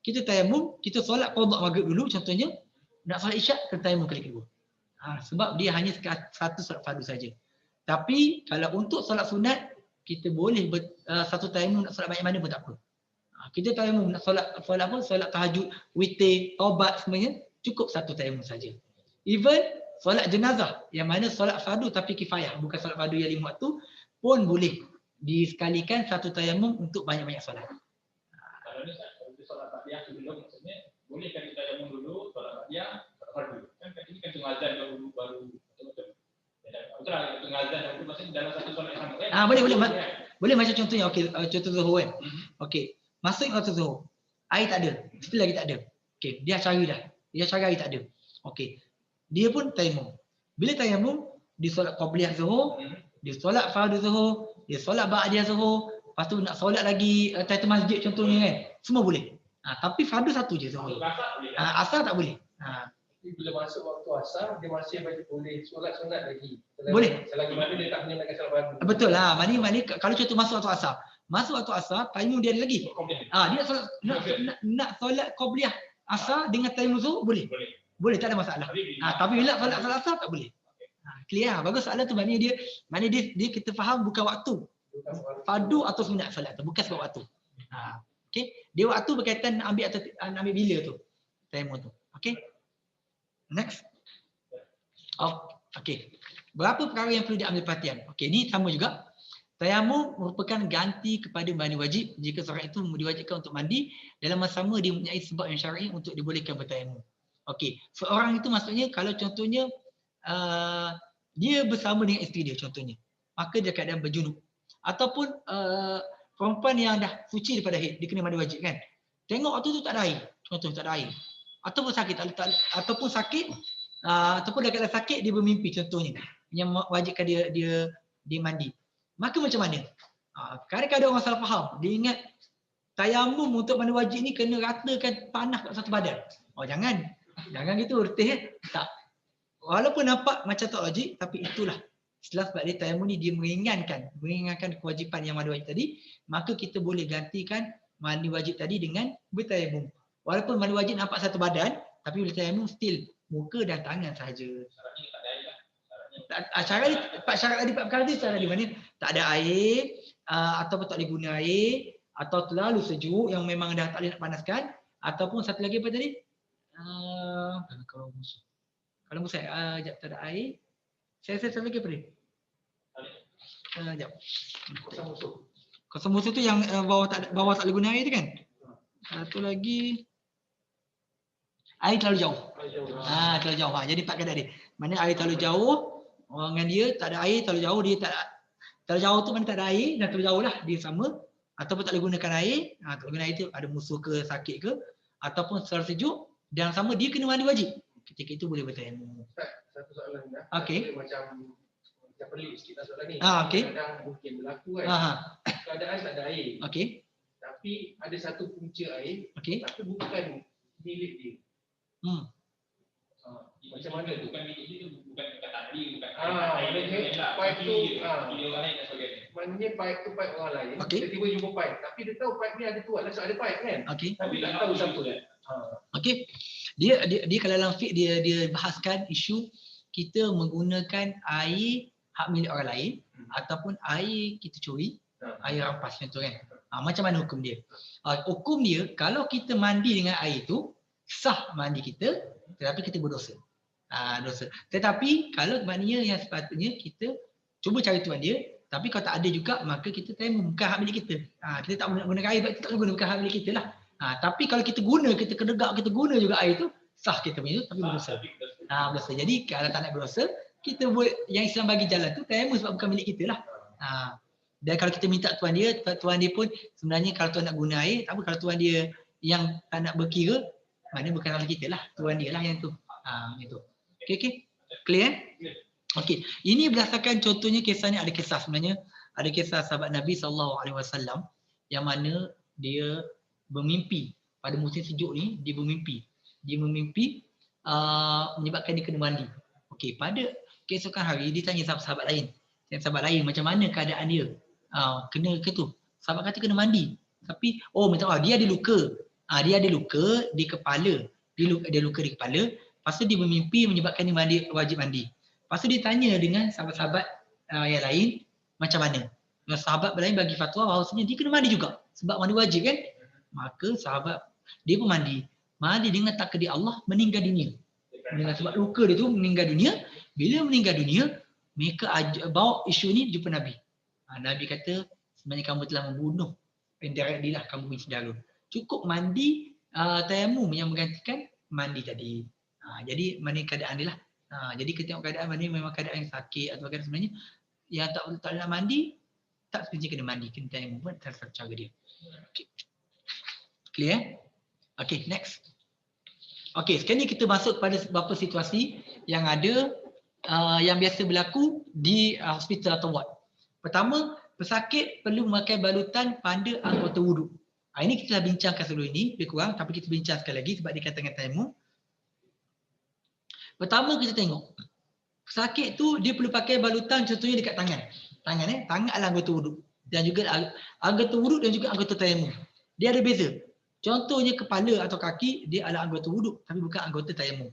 Kita tayamum, kita solat qada maghrib dulu contohnya. Nak solat Isyak, kena tayamum kali kedua. Sebab dia hanya satu solat fardu saja. Tapi kalau untuk solat sunat, kita boleh satu tayamum nak solat banyak mana pun tak apa. Kita tayamum nak solat apa? Solat tahajud, witir, taubat semuanya, cukup satu tayamum saja. Even solat jenazah yang mana solat fardu tapi kifayah, bukan solat fardu yang 5 waktu, pun boleh disekalikan satu tayamum untuk banyak-banyak solat. Kalau ni solat tahliyah dulu maksudnya boleh kan kita tayamum dulu solat tahliyah fardu. Kan ini kan tengah azan dahulu baru betul-betul. Betul lah, tengah azan dahulu maksudnya dalam satu solat yang sama kan. Boleh macam contohnya okey, contoh zuhur kan. Okey, masuk waktu zuhur. Air tak ada, still lagi tak ada. Okey, dia cari dah. Dia cari air tak ada. Okey. Dia pun tayamum. Bila tayamum, dia solat qabliyah zuhur, dia solat fardu zuhur, dia solat ba'diyah zuhur, lepas tu nak solat lagi tahiyatul masjid contohnya kan. Semua boleh. Tapi fardu satu je zuhur. Asar tak boleh. Bila masuk waktu asar, dia masih boleh solat sunat lagi. Boleh. Selagi mana dia tak menunaikan solat fardu. Betul lah. Mana kalau contoh masuk waktu asar. Masuk waktu asar, taimum dia ada lagi. Dia solat, nak solat qabliyah asar dengan taimum zuhur boleh. Boleh, tak ada masalah. Tapi bila solat asar tak boleh. Clear lah. Bagus soalan tu, maknanya dia kita faham bukan waktu. Fardu atau sunat solat tu, bukan sebab waktu. Okey. Dia waktu berkaitan nak ambil bila tu. Taimum tu. Okey. Next. Okey. Berapa perkara yang perlu diambil perhatian? Okey, ni sama juga. Tayamum merupakan ganti kepada mandi wajib jika seorang itu diwajibkan untuk mandi dalam masa sama dia mempunyai sebab yang syar'i untuk dibolehkan bertayamum. Okey, seorang itu maksudnya kalau contohnya dia bersama dengan isteri dia contohnya, maka dia keadaan berjunub. Ataupun perempuan yang dah suci daripada haid, dia kena mandi wajib kan. Tengok waktu tu tak ada air, contoh tak ada air. Ataupun sakit, ataupun sakit, ataupun dia keadaan sakit dia bermimpi contohnya yang wajibkan dia mandi. Maka macam mana? Kadang-kadang orang salah faham. Dia ingat tayamum untuk mandi wajib ni kena ratakan panah kat satu badan. Jangan. Jangan gitu, ertih tak. Walaupun nampak macam tak wajib, tapi itulah. Setelah sebab dia tayamum ni dia meringankan kewajipan yang mandi wajib tadi, maka kita boleh gantikan mandi wajib tadi dengan bertayamum. Walaupun mandi wajib nampak satu badan, tapi boleh tayamum still muka dan tangan sahaja. Syarat tadi 4 perkara tu syarat di mana tak ada air, ataupun tak boleh guna air, atau terlalu sejuk yang memang dah tak boleh nak panaskan, ataupun satu lagi apa tadi? Kalau musuh tak ada air. Saya satu lagi apa dia? Sekejap. Kosong musuh tu yang bawah tak boleh guna air tu kan? Satu lagi air terlalu jauh. Terlalu jauh. Jadi 4 keadaan dia. Mana air terlalu jauh, orang dengan dia tak ada air, terlalu jauh, dia tak terlalu jauh tu mana tak ada air, dan terlalu jauh lah dia sama, ataupun tak boleh gunakan air, tak boleh guna air tu ada musuh ke, sakit ke, ataupun terlalu sejuk, dan sama dia kena mandi wajib. Ketika itu boleh bertayamum. Satu soalan dah. Okey. Macam pelik sikit lah soalan ni. Okey. Kadang mungkin berlaku kan. Keadaan tak ada air. Okey. Tapi ada satu punca air, tapi bukan milik dia. Macam mana tu? Bukan milik dia tu, bukan kata dia, bukan maknanya pipe tu, maknanya pipe tu pipe orang lain. Tiba-tiba jumpa pipe, tapi dia tahu pipe ni ada tu, ada pipe kan? Tapi tak tahu siapa. Okey. Dia kalau dalam fiqh dia bahaskan isu kita menggunakan air hak milik orang lain ataupun air kita curi, air rampas macam tu kan. Macam mana hukum dia? Hukum dia kalau kita mandi dengan air tu sah mandi kita, tetapi kita berdosa. Dosa. Tetapi kalau maknanya yang sepatutnya kita cuba cari tuan dia, tapi kalau tak ada juga maka kita tayamum, bukan hak milik kita. Kita tak guna air, kita tak guna, bukan hak milik kita lah. Tapi kalau kita guna, kita kedegak, kita guna juga air tu, sah kita punya tu, tapi berdosa. Berdosa. Jadi kalau tak nak berdosa, kita buat yang Islam bagi jalan tu tayamum sebab bukan milik kita lah. Dan kalau kita minta tuan dia pun sebenarnya kalau tuan nak guna air, tak apa, kalau tuan dia yang tak nak berkira, maknanya bukan salah kita lah, tuan dia lah yang tu. Itu. Okey. Clear? Okey. Ini berdasarkan contohnya kisah ni, ada kisah sebenarnya, ada kisah sahabat Nabi SAW yang mana dia bermimpi pada musim sejuk ni, dia bermimpi menyebabkan dia kena mandi. Okey, pada keesokan hari dia tanya sahabat lain macam mana keadaan dia. Kena ke tu. Sahabat kata kena mandi. Tapi minta maaf, dia ada luka. Dia ada luka di kepala. Dia luka di kepala. Lepas tu dia bermimpi menyebabkan dia wajib mandi. Lepas tu dia tanya dengan sahabat-sahabat yang lain macam mana. Dan sahabat lain bagi fatwa bahawasanya dia kena mandi juga. Sebab mandi wajib kan. Maka sahabat dia pun mandi. Mandi dengan takdir Allah meninggal dunia. Dengan sebab luka dia tu meninggal dunia. Bila meninggal dunia, mereka bawa isu ni jumpa Nabi. Nabi kata sebenarnya kamu telah membunuh indirectly lah kamu punya saudara. Cukup mandi tayamum yang menggantikan mandi tadi. Jadi mana keadaan dia lah. Jadi kita tengok keadaan mana memang keadaan yang sakit atau keadaan sebenarnya yang tak nak mandi, tak sebenarnya kena mandi, kena tayamum pun terserah cara dia. Okay. Clear? Okay, next. Okay, sekarang ni kita masuk pada beberapa situasi yang ada yang biasa berlaku di hospital atau ward. Pertama, pesakit perlu memakai balutan pada anggota wuduk. Ini kita dah bincangkan sebelum ini, lebih kurang, tapi kita bincang sekali lagi sebab dia katakan tayamum. Pertama kita tengok. Pesakit tu dia perlu pakai balutan contohnya dekat tangan. Tangan adalah anggota wuduk. Dan juga anggota wuduk dan juga anggota tayamum. Dia ada beza. Contohnya kepala atau kaki dia adalah anggota wuduk tapi bukan anggota tayamum.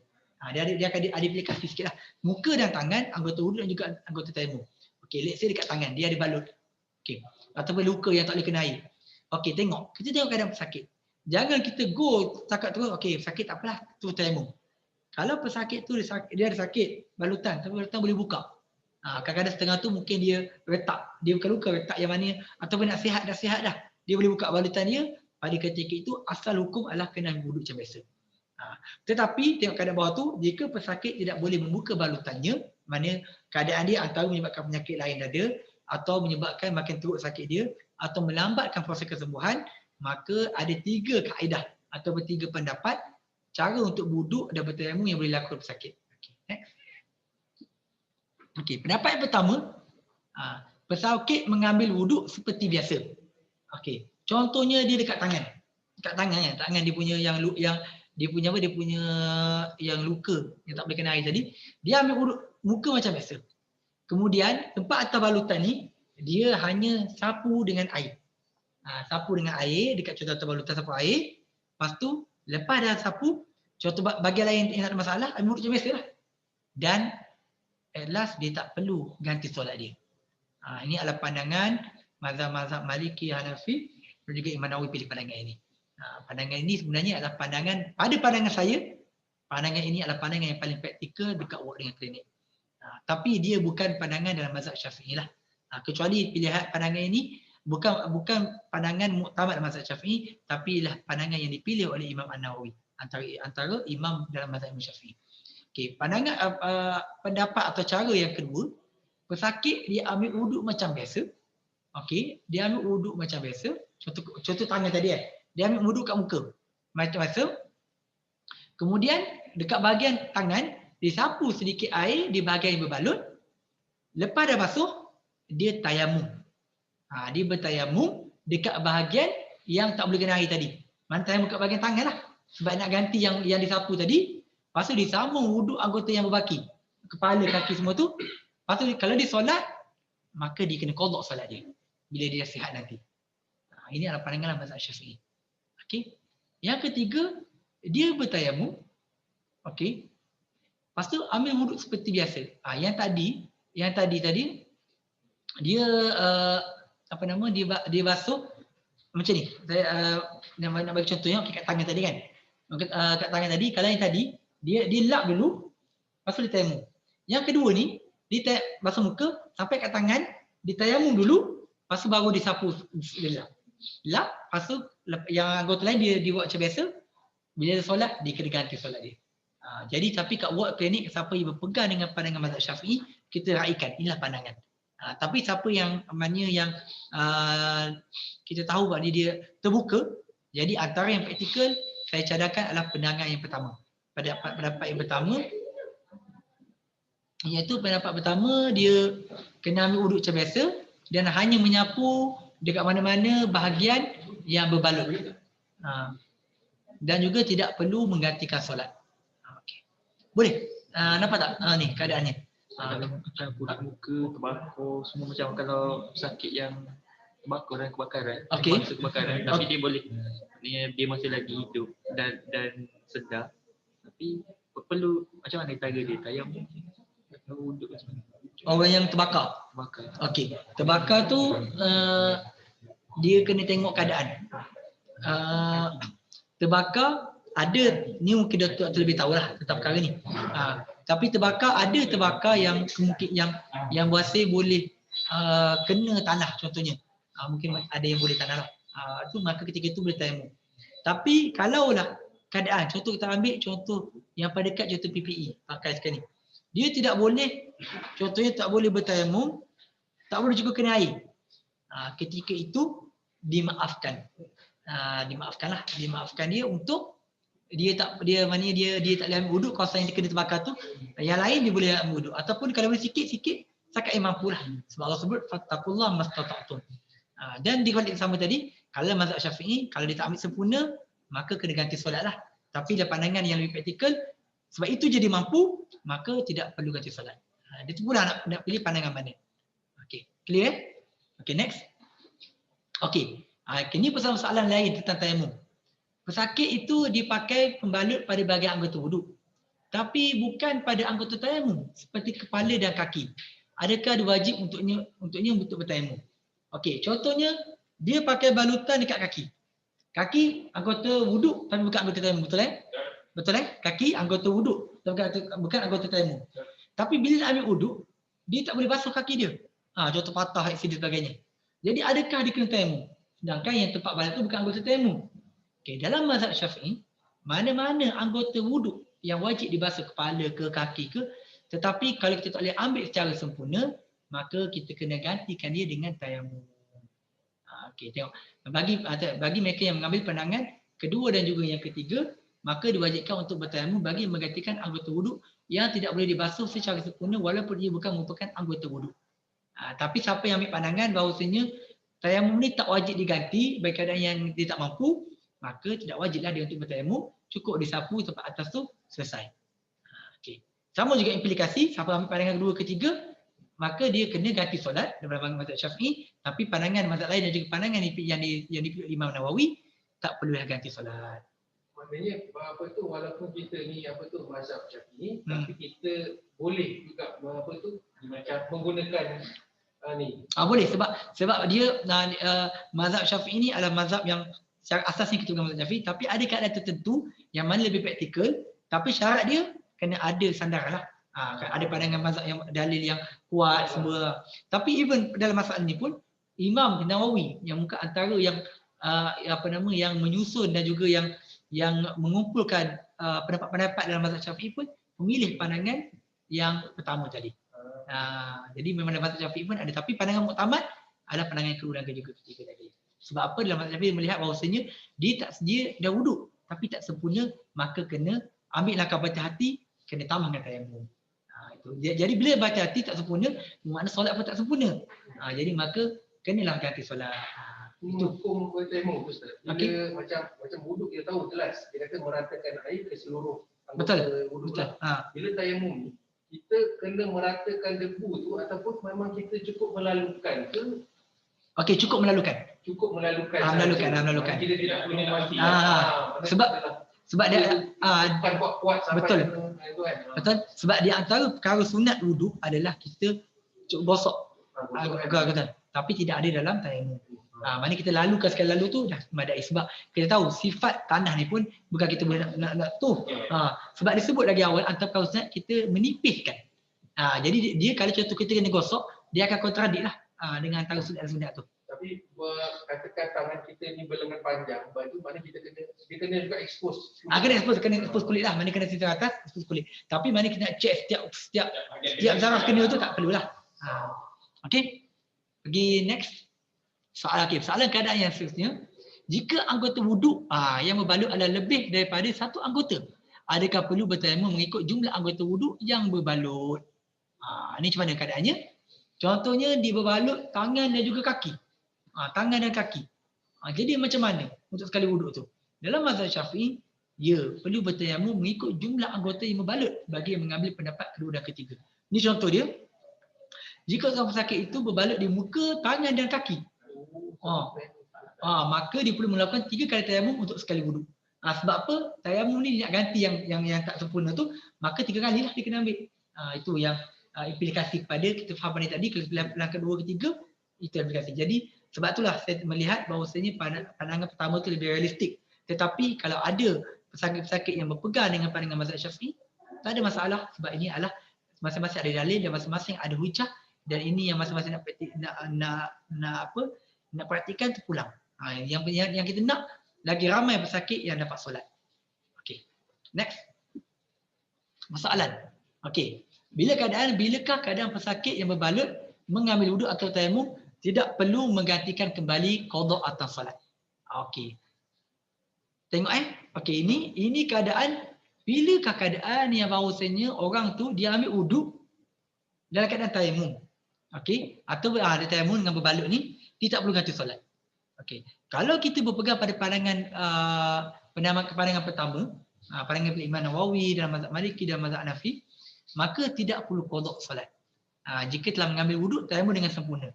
Dia akan ada aplikasi sikitlah. Muka dan tangan anggota wuduk dan juga anggota tayamum. Okey, let's say dekat tangan dia ada balut. Okey. Ataupun luka yang tak boleh kena air. Okey, tengok. Kita tengok keadaan pesakit. Jangan kita go takat terus okey, sakit tak apalah, tu tayamum. Kalau pesakit tu dia ada sakit balutan, tapi balutan boleh buka. Kadang-kadang setengah tu mungkin dia retak. Dia bukan luka, retak yang mana ataupun dah sihat dah. Dia boleh buka balutan dia. Pada ketika itu asal hukum adalah kena wuduk macam biasa. Tetapi tengok keadaan bawah tu, jika pesakit tidak boleh membuka balutannya, mana keadaan dia antara menyebabkan penyakit lain dada atau menyebabkan makin teruk sakit dia atau melambatkan proses kesembuhan, maka ada 3 kaedah atau 3 pendapat cara untuk wuduk dan bertayamum yang boleh dilakukan pesakit. Okey, pendapat yang pertama, pesakit mengambil wuduk seperti biasa. Okey, contohnya dia dekat tangan. Dekat tangan kan, tangan dia punya yang luka yang tak boleh kena air tadi, dia ambil wuduk muka macam biasa. Kemudian tempat atas balutan ni dia hanya sapu dengan air. Sapu dengan air dekat contoh atas balutan, sapu air. Lepas tu lepas dah sapu, contoh bahagian lain yang tak ada masalah, ambil wuduk macam biasa lah. Dan at last dia tak perlu ganti solat dia. Ini adalah pandangan mazhab Maliki, Hanafi dan juga Imam Nawawi pilih pandangan ini. Pandangan ini sebenarnya adalah pandangan, pada pandangan saya, pandangan ini adalah pandangan yang paling praktikal dekat work dengan klinik. Tapi dia bukan pandangan dalam mazhab Syafi'i lah. Kecuali pilihan pandangan ini bukan pandangan muktamad dalam mazhab Syafi'i, tapi ialah pandangan yang dipilih oleh Imam An-Nawawi antara imam dalam mazhab Syafi'i. Okey, pandangan pendapat atau cara yang kedua, pesakit dia ambil wuduk macam biasa. Okey, dia ambil wuduk macam biasa. Contoh tangan tadi dia ambil wuduk kat muka macam biasa. Kemudian dekat bahagian tangan disapu sedikit air di bahagian yang berbalut. Lepas dah basuh, dia tayamum. Dia bertayamum dekat bahagian yang tak boleh kena air tadi. Mana tayamum kat bahagian tangan lah. Sebab nak ganti yang disapu tadi. Lepas tu disambung wuduk anggota yang berbaki. Kepala, kaki semua tu. Lepas tu kalau dia solat, maka dia kena qada solat dia. Bila dia sihat nanti. Ini adalah pandangan mazhab Syafi'i. Okey. Yang ketiga, dia bertayamum. Okey. Lepas tu ambil wuduk seperti biasa. Yang tadi dia dia basuh macam ni. Saya nak bagi contohnya kat tangan tadi kan. Kat tangan tadi, kalau yang tadi dia lap dulu, lepas tu dia tayamum. Yang kedua ni, dia basuh muka sampai kat tangan, dia tayamum dulu, lepas tu baru disapu, dia lap, lepas tu yang anggota lain dia buat macam biasa. Bila dia solat, dia kena ganti solat dia. Jadi tapi kat ward klinik, siapa yang berpegang dengan pandangan mazhab Syafi'i, kita raikan, inilah pandangan. Tapi siapa yang kita tahu bahawa dia terbuka, jadi antara yang praktikal saya cadangkan adalah pandangan yang pertama. Pendapat yang pertama, iaitu pendapat pertama dia kena ambil wuduk macam biasa dan hanya menyapu dekat mana-mana bahagian yang berbalut. Dan juga tidak perlu menggantikan solat. Okay. Boleh? Nampak tak ni keadaannya? Macam kulit muka, terbakar, semua macam kalau sakit yang terbakar dan kebakaran. Okey. Kebakaran, tapi dia boleh, dia masih lagi hidup dan sedar. Tapi perlu macam mana cara dia tayamum wuduk macam mana? Orang yang terbakar. Okey. Terbakar tu dia kena tengok keadaan. Terbakar ada, ni mungkin doktor lebih tahulah tentang perkara ni. Tapi ada terbakar yang yang berhasil boleh kena tanah contohnya. Mungkin ada yang boleh tanah lah. Tu maka ketika itu boleh tayamum. Tapi kalaulah keadaan, contoh kita ambil contoh yang pada dekat contoh PPE pakai sekarang ni. Dia tidak boleh, contohnya tak boleh bertayamum, tak boleh juga kena air. Ketika itu dimaafkan. Dimaafkan dia untuk dia tak boleh ambil wuduk kawasan yang dia kena terbakar tu. Yang lain dia boleh ambil wuduk ataupun kalau boleh sikit-sikit sakat yang mampulah. Sebab Allah sebut fattaqullah mastata'tum. Dan di balik sama tadi, kalau mazhab Syafi'i kalau dia tak ambil sempurna maka kena ganti solatlah. Tapi dalam pandangan yang lebih praktikal, Sebab itu jadi mampu, maka tidak perlu ganti solat. Dia tu pula nak pilih pandangan mana. Okey, clear? Okey, next. Okey. Ini persoalan lain tentang tayamum. Pesakit itu dipakai pembalut pada bahagian anggota wuduk. Tapi bukan pada anggota tayamum seperti kepala dan kaki. Adakah diwajib untuknya untuk bertayamum? Okey, contohnya dia pakai balutan dekat kaki. Kaki anggota wuduk tapi bukan anggota tayamum, betul eh? Betul eh? Kaki anggota wuduk tapi bukan anggota tayamum. Tapi bila dia ambil wuduk, dia tak boleh basuh kaki dia. Contoh patah, aksiden sebagainya. Jadi adakah dia kena tayamum? Sedangkan yang tempat balut tu bukan anggota tayamum. Okey, dalam mazhab Syafi'i, mana-mana anggota wuduk yang wajib dibasuh kepala ke kaki ke, tetapi kalau kita tak boleh ambil secara sempurna, maka kita kena gantikan dia dengan tayamum. Okey, tengok. Bagi mereka yang mengambil pandangan kedua dan juga yang ketiga, maka diwajibkan untuk bertayamum bagi menggantikan anggota wuduk yang tidak boleh dibasuh secara sempurna walaupun dia bukan merupakan anggota wuduk. Tapi siapa yang ambil pandangan bahawasanya tayamum ni tak wajib diganti bagi keadaan yang dia tak mampu, maka tidak wajiblah dia untuk bertayamum, cukup disapu tempat atas tu, selesai. Okey. Sama juga implikasi, siapa ambil pandangan kedua ketiga, maka dia kena ganti solat daripada mazhab Syafi'i, tapi pandangan mazhab lain dan juga pandangan yang dipilih Imam Nawawi tak perlulah ganti solat. Maknanya walaupun kita ni mazhab Syafi'i, tapi kita boleh juga macam menggunakan ni. Boleh sebab dia mazhab Syafi'i ni adalah mazhab yang secara asasnya kita bukan mazhab Syafi'i, tapi ada keadaan tertentu yang mana lebih praktikal, tapi syarat dia kena ada sandaran lah. Ada pandangan mazhab yang dalil yang kuat semua. Tapi even dalam masalah ni pun Imam Nawawi yang muka antara yang yang menyusun dan juga yang mengumpulkan pendapat-pendapat dalam mazhab Syafi'i pun memilih pandangan yang pertama tadi. Jadi memang dalam mazhab Syafi'i pun ada, tapi pandangan muktamad adalah pandangan kedua dan juga ketiga tadi. Sebab apa dalam mazhab Syafi'i melihat bahawasanya dia dah wuduk tapi tak sempurna, maka kena ambil langkah berhati-hati, kena tambahkan tayamum. Jadi bila baca hati tak sempurna, makna solat pun tak sempurna. Jadi maka kenalah ganti solat. Itu hukum tayamum tu Ustaz. Bila macam wuduk kita tahu jelas, dia kata meratakan air ke seluruh anggota wuduk. Bila tayamum ni, kita kena meratakan debu tu ataupun memang kita cukup melalukan ke? Okey, cukup melalukan. Melalukan. Kita tidak perlu mati. Sebab dia bukan kuat sampai betul. Itu kan. Betul. Sebab di antara perkara sunat wuduk adalah kita cukup gosok. Betul. Tapi tidak ada dalam tayamum. Mana kita lalukan sekali lalu tu dah memadai, sebab kita tahu sifat tanah ni pun bukan kita boleh nak tu. Sebab disebut lagi awal antara perkara sunat kita menipihkan. Jadi dia kalau contoh kita kena gosok, dia akan kontradik lah dengan antara sunat tu. Tapi katakan tangan kita ni berlengan panjang, baju mana kita kena juga expose. Kena expose kulit lah. Mana kena sitar atas, expose kulit. Tapi mana kita nak check setiap zarah kena tu tak perlulah. Okey. Pergi next. Soalan keadaan yang seterusnya. Jika anggota wuduk yang berbalut adalah lebih daripada satu anggota, adakah perlu bertayamum mengikut jumlah anggota wuduk yang berbalut? Ini macam mana keadaannya? Contohnya dia berbalut tangan dan juga kaki. Tangan dan kaki. Jadi macam mana untuk sekali wuduk tu? Dalam mazhab Syafi'i, perlu bertayamum mengikut jumlah anggota yang berbalut bagi mengambil pendapat kedua dan ketiga. Ini contoh dia. Jika seorang pesakit itu berbalut di muka, tangan dan kaki, maka dia perlu melakukan 3 kali tayamum untuk sekali wuduk. Sebab apa? Tayamum ni dia nak ganti yang tak sempurna tu, maka 3 kali lah dia kena ambil. Itu yang implikasi pada kita faham tadi. Kalau langkah kedua ketiga, itu implikasi. Jadi sebab itulah saya melihat bahawasanya pandangan pertama tu lebih realistik. Tetapi kalau ada pesakit-pesakit yang berpegang dengan pandangan mazhab Syafi'i, tak ada masalah, sebab ini adalah masing-masing ada dalil dan masing-masing ada hujah, dan ini yang masing-masing nak praktikan tu pulang. Yang kita nak lagi ramai pesakit yang dapat solat. Okey. Next. Masalah. Okey. Bilakah keadaan pesakit yang berbalut mengambil wuduk atau tayamum tidak perlu menggantikan kembali qada atau solat? Okey. Tengok okey, ini keadaan, bilakah keadaan yang bahawasanya orang tu dia ambil wuduk dalam keadaan tayamum. Okey, atau ada tayamum dengan berbalut ni, dia tak perlu ganti solat. Okey. Kalau kita berpegang pada pandangan pandangan pertama, pandangan Imam Nawawi dalam mazhab Maliki dan mazhab Hanafi, maka tidak perlu qada solat. Jika telah mengambil wuduk tayamum dengan sempurna.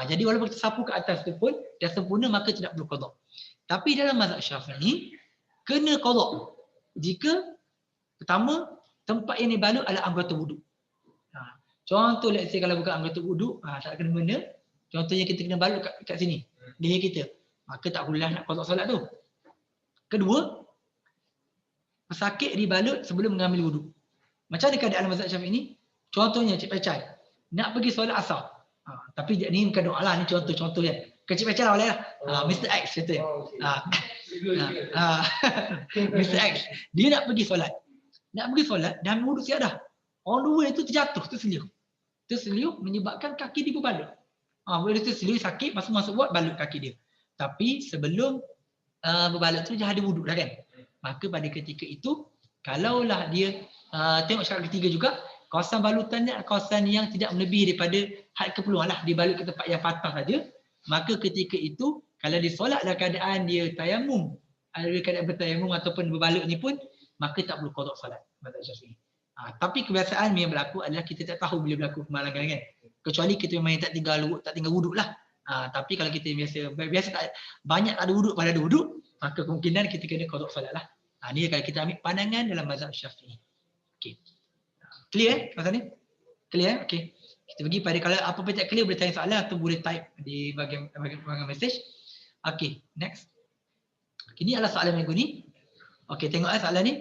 Jadi walaupun kita sapu ke atas tu pun dah sempurna, maka tidak perlu qada. Tapi dalam mazhab Syafi'i kena qada jika pertama tempat yang dibalut adalah anggota wuduk. Contoh let's say kalau bukan anggota wuduk, tak kena benda. Contohnya kita kena balut kat sini, leher kita. Maka tak perlulah nak qada solat tu. Kedua, pesakit dibalut sebelum mengambil wuduk. Macam mana keadaan mazhab Syafi'i ni? Contohnya Cik Pecai nak pergi solat asar. Tapi ni bukan doa lah, ni contoh je. Ke Cik Pecai lah boleh lah. Mr. X contohnya. Mr. X, dia nak pergi solat. Nak pergi solat dan wuduk siap dah. On the way tu terjatuh, terseliup menyebabkan kaki dia berbalut. Bila terseliup sakit, masuk buat balut kaki dia. Tapi sebelum berbalut tu dia ada wuduk dah kan. Maka pada ketika itu, kalaulah dia tengok syarat ketiga juga, kawasan balutan ni kawasan yang tidak melebihi daripada had keperluan lah, dibalut ke tempat yang patah saja. Maka ketika itu, kalau dia solat dalam keadaan dia tayamum, ada keadaan bertayamum ataupun berbalut ni pun, maka tak perlu qada solat. Tapi kebiasaan yang berlaku adalah kita tak tahu bila berlaku kemalangan kan. Kecuali kita memang tak tinggal wuduk lah. Tapi kalau kita biasa tak banyak tak ada wuduk pada ada wuduk, maka kemungkinan kita kena qada solat lah. Ni kalau kita ambil pandangan dalam mazhab Syafi'i. Okey. Clear pasal ni? Clear? Okey. Kita pergi pada kalau apa-apa tak clear boleh tanya soalan atau boleh type di bahagian message. Okey, next. Ini adalah soalan minggu ni. Okey, tengok soalan ni.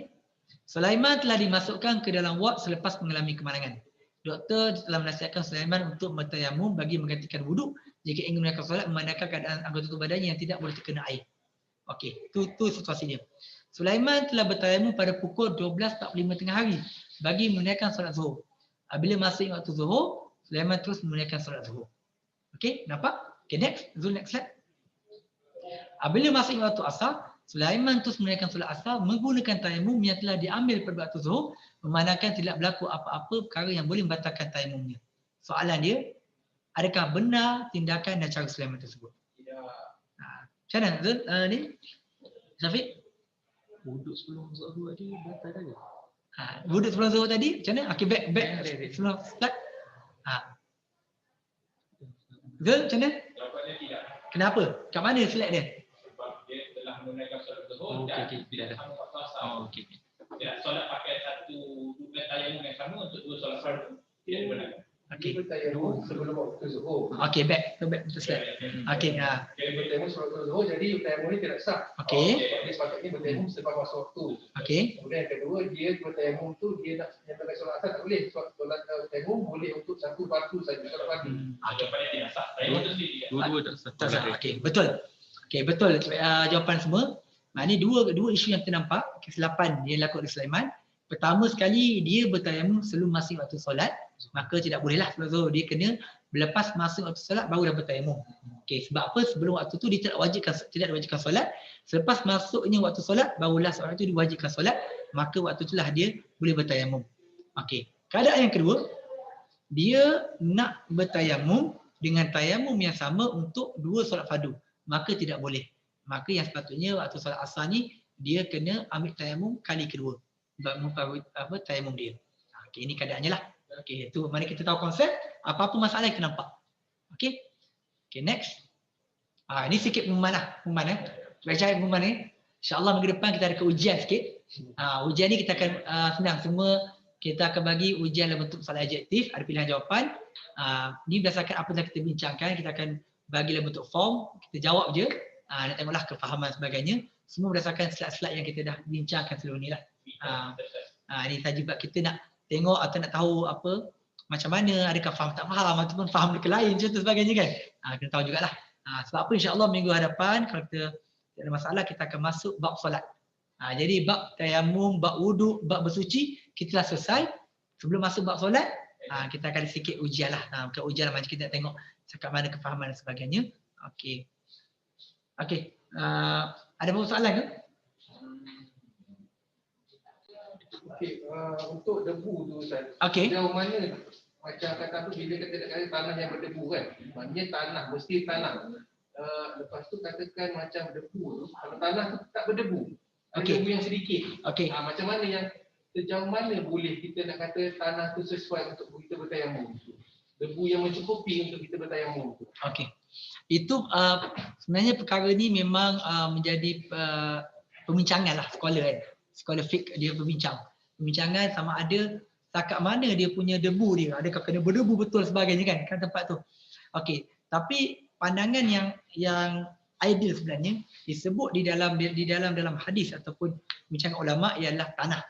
Sulaiman telah dimasukkan ke dalam ward selepas mengalami kemalangan. Doktor telah menasihatkan Sulaiman untuk bertayamum bagi menggantikan wuduk jika ingin menunaikan solat memandangkan keadaan anggota tubuh badannya yang tidak boleh terkena air. Okey, tu situasi dia. Sulaiman telah bertayamum pada pukul 12.45 tengah hari bagi menunaikan solat zuhur. Bila masuk waktu zuhur, Sulaiman terus menunaikan solat zuhur. Okey, nampak? Okey, next. Zul, next slide. Bila masuk waktu asar, Sulaiman terus menunaikan solat asar menggunakan tayamum yang telah diambil pada waktu zuhur, memandangkan tidak berlaku apa-apa perkara yang boleh membatalkan tayamumnya. Soalan dia, adakah benar tindakan dan cara Sulaiman tersebut? Tidak. Macam mana Zul? Ni? Syafiq? Wuduk sebelum zuhur tadi batal tadi. Wuduk sebelum zuhur tadi, macam mana? Okey, back sebelum start. Zul, macam mana? Jawapannya tidak. Kenapa? Kat mana slide dia? Sebab dia telah menunaikan solat zuhur dan tidak sama waktu asar. Okey. Dia solat pakai dua tayamum yang sama untuk dua solat fardu. Tidak dibenarkan. Dia bertayamum sebelum waktu zuhur. Okey, back to slide. Okey, Dia bertayamum sebelum waktu zuhur, jadi tayamum ni tidak sah. Okey. Dia sepatutnya bertayamum selepas masuk waktu. Okey. Kemudian yang kedua, dia bertayamum tu dia nak nyatakan solat asar tak boleh. Sebab solat tayamum boleh untuk satu waktu saja, solat fardu. Jawapannya tidak sah. Tayamum tu sendiri. Dua-dua tak sah. Okey, betul. Okey, betul jawapan semua. Ini dua isu yang ternampak, kesilapan yang dilakukan oleh Sulaiman. Pertama sekali, dia bertayamum sebelum masuk waktu solat, maka tidak bolehlah sebelum zuhur. Dia kena lepas masuk waktu solat baru dah bertayamum. Okey, sebab apa? Sebelum waktu tu dia tidak diwajibkan solat. Selepas masuknya waktu solat, barulah solat itu diwajibkan solat, maka waktu itulah dia boleh bertayamum. Okey. Keadaan yang kedua, dia nak bertayamum dengan tayamum yang sama untuk dua solat fardu, maka tidak boleh. Maka yang sepatutnya waktu solat asar ni dia kena ambil tayamum kali kedua. Tayamum dia. Okey, ini keadaannya lah. Okey, itu mana kita tahu konsep, apa-apa masalah kita nampak. Okey. Okey, next. Ini sikit pengumuman lah. Baca pengumuman ni. InsyaAllah minggu depan kita ada ke ujian sikit. Ujian ni kita akan senang semua. Kita akan bagi ujian dalam bentuk soalan adjektif, ada pilihan jawapan. Ni berdasarkan apa yang kita bincangkan, kita akan bagi dalam bentuk form, kita jawab je. Nak tengoklah kefahaman sebagainya. Semua berdasarkan slide-slide yang kita dah bincangkan sebelum ni lah. Ini saja sebab kita nak tengok atau nak tahu apa macam mana, adakah faham tak faham ataupun faham dekat lain contoh sebagainya kan. Kita tahu jugalah. Sebab apa insya-Allah minggu hadapan kalau kita tak ada masalah kita akan masuk bab solat. Jadi bab tayamum, bab wuduk, bab bersuci kita dah selesai. Sebelum masuk bab solat, kita akan ada sikit ujian lah. Bukan ujian lah, macam kita nak tengok cakap mana kefahaman dan sebagainya. Okey. Okey. Ada apa soalan ke? Okey, untuk debu tu Ustaz. Okey. Sejauh mana macam kata tu bila kata tanah yang berdebu kan. Maknanya tanah, mesti tanah. Lepas tu katakan macam debu tu, kalau tanah tu tak berdebu, Okey. Debu yang sedikit. Okey. Macam mana yang sejauh mana boleh kita nak kata tanah tu sesuai untuk kita bertayamum? Debu yang mencukupi untuk kita bertayamum. Okey. Itu sebenarnya perkara ni memang menjadi perbincangan lah sekolah kan. Sekolah fiqh dia perbincangan sama ada setakat mana dia punya debu dia. Adakah kena berdebu betul sebagainya kan tempat tu. Okey. Tapi pandangan yang ideal sebenarnya disebut di dalam hadis ataupun bincang ulama ialah tanah.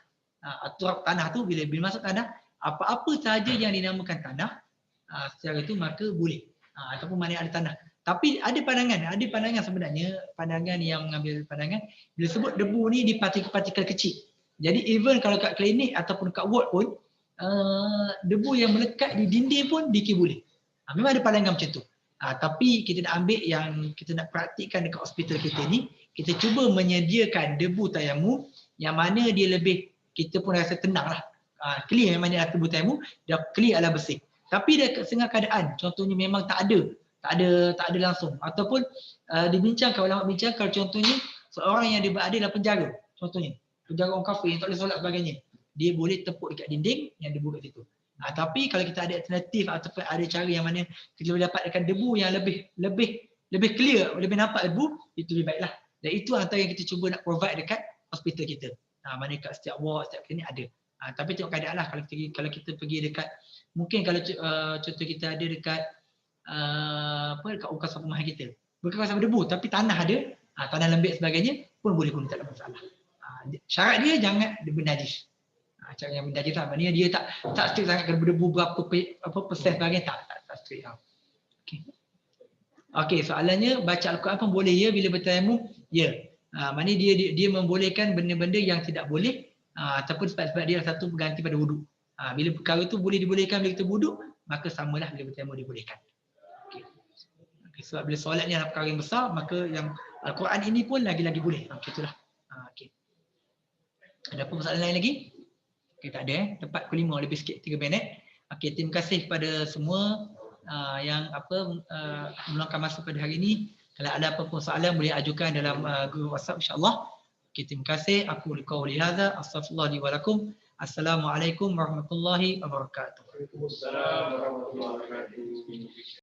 Atur tanah tu bila masuk tanah, apa-apa sahaja yang dinamakan tanah secara itu maka boleh. Ataupun mana ada tanah. Tapi ada pandangan sebenarnya, pandangan yang mengambil pandangan bila sebut debu ni di partikel-partikel kecil. Jadi even kalau kat klinik ataupun kat ward pun debu yang melekat di dinding pun dikira boleh. Memang ada pandangan macam tu. Tapi kita nak ambil yang kita nak praktikkan dekat hospital kita ni, kita cuba menyediakan debu tayamum yang mana dia lebih, kita pun rasa tenang lah. Clear memang dia debu tayamum, dia clear ala bersih. Tapi dia setengah keadaan, contohnya memang tak ada langsung. Ataupun dibincangkan, ulama bincang kalau contohnya seorang yang dia berada dalam penjara, contohnya penjara orang kafir yang tak boleh solat sebagainya, dia boleh tepuk dekat dinding yang debu kat situ. Tapi kalau kita ada alternatif ataupun ada cara yang mana kita boleh dapatkan debu yang lebih clear, lebih nampak debu, itu lebih baiklah. Dan itu antara yang kita cuba nak provide dekat hospital kita. Mana kat setiap ward, setiap klinik ada. Tapi tengok keadaan lah. Kalau kita pergi dekat, mungkin kalau contoh kita ada dekat dekat kawasan perumahan kita, bukan kawasan berdebu tapi tanah ada, tanah lembik sebagainya pun boleh pun tak ada masalah. Syarat dia jangan bernajis. Cara yang bernajis lah, maknanya dia tak strict sangat kena berdebu berapa persen sebagainya, tak strict. Okey, soalannya baca Al-Quran pun boleh ya bila bertayamum? Ya. Maknanya dia membolehkan benda-benda yang tidak boleh ataupun sebab dia satu berganti pada wuduk. Bila perkara tu boleh dibolehkan bila kita wuduk, maka samalah bila bertayamum dibolehkan. Okey, sebab bila solat ni adalah perkara yang besar, maka yang Al-Quran ini pun lagi-lagi boleh. Itulah. Okey. Ada apa persoalan lain lagi? Okey, tak ada. Tepat pukul 5 lebih sikit 3 minit. Okey, terima kasih kepada semua yang meluangkan masa pada hari ini. Kalau ada apa-apa soalan boleh ajukan dalam grup WhatsApp insya-Allah. Okey, terima kasih. Aku qauli hadza, astaghfirullah li wa lakum. Assalamualaikum warahmatullahi wabarakatuh. Waalaikumsalam warahmatullahi wabarakatuh.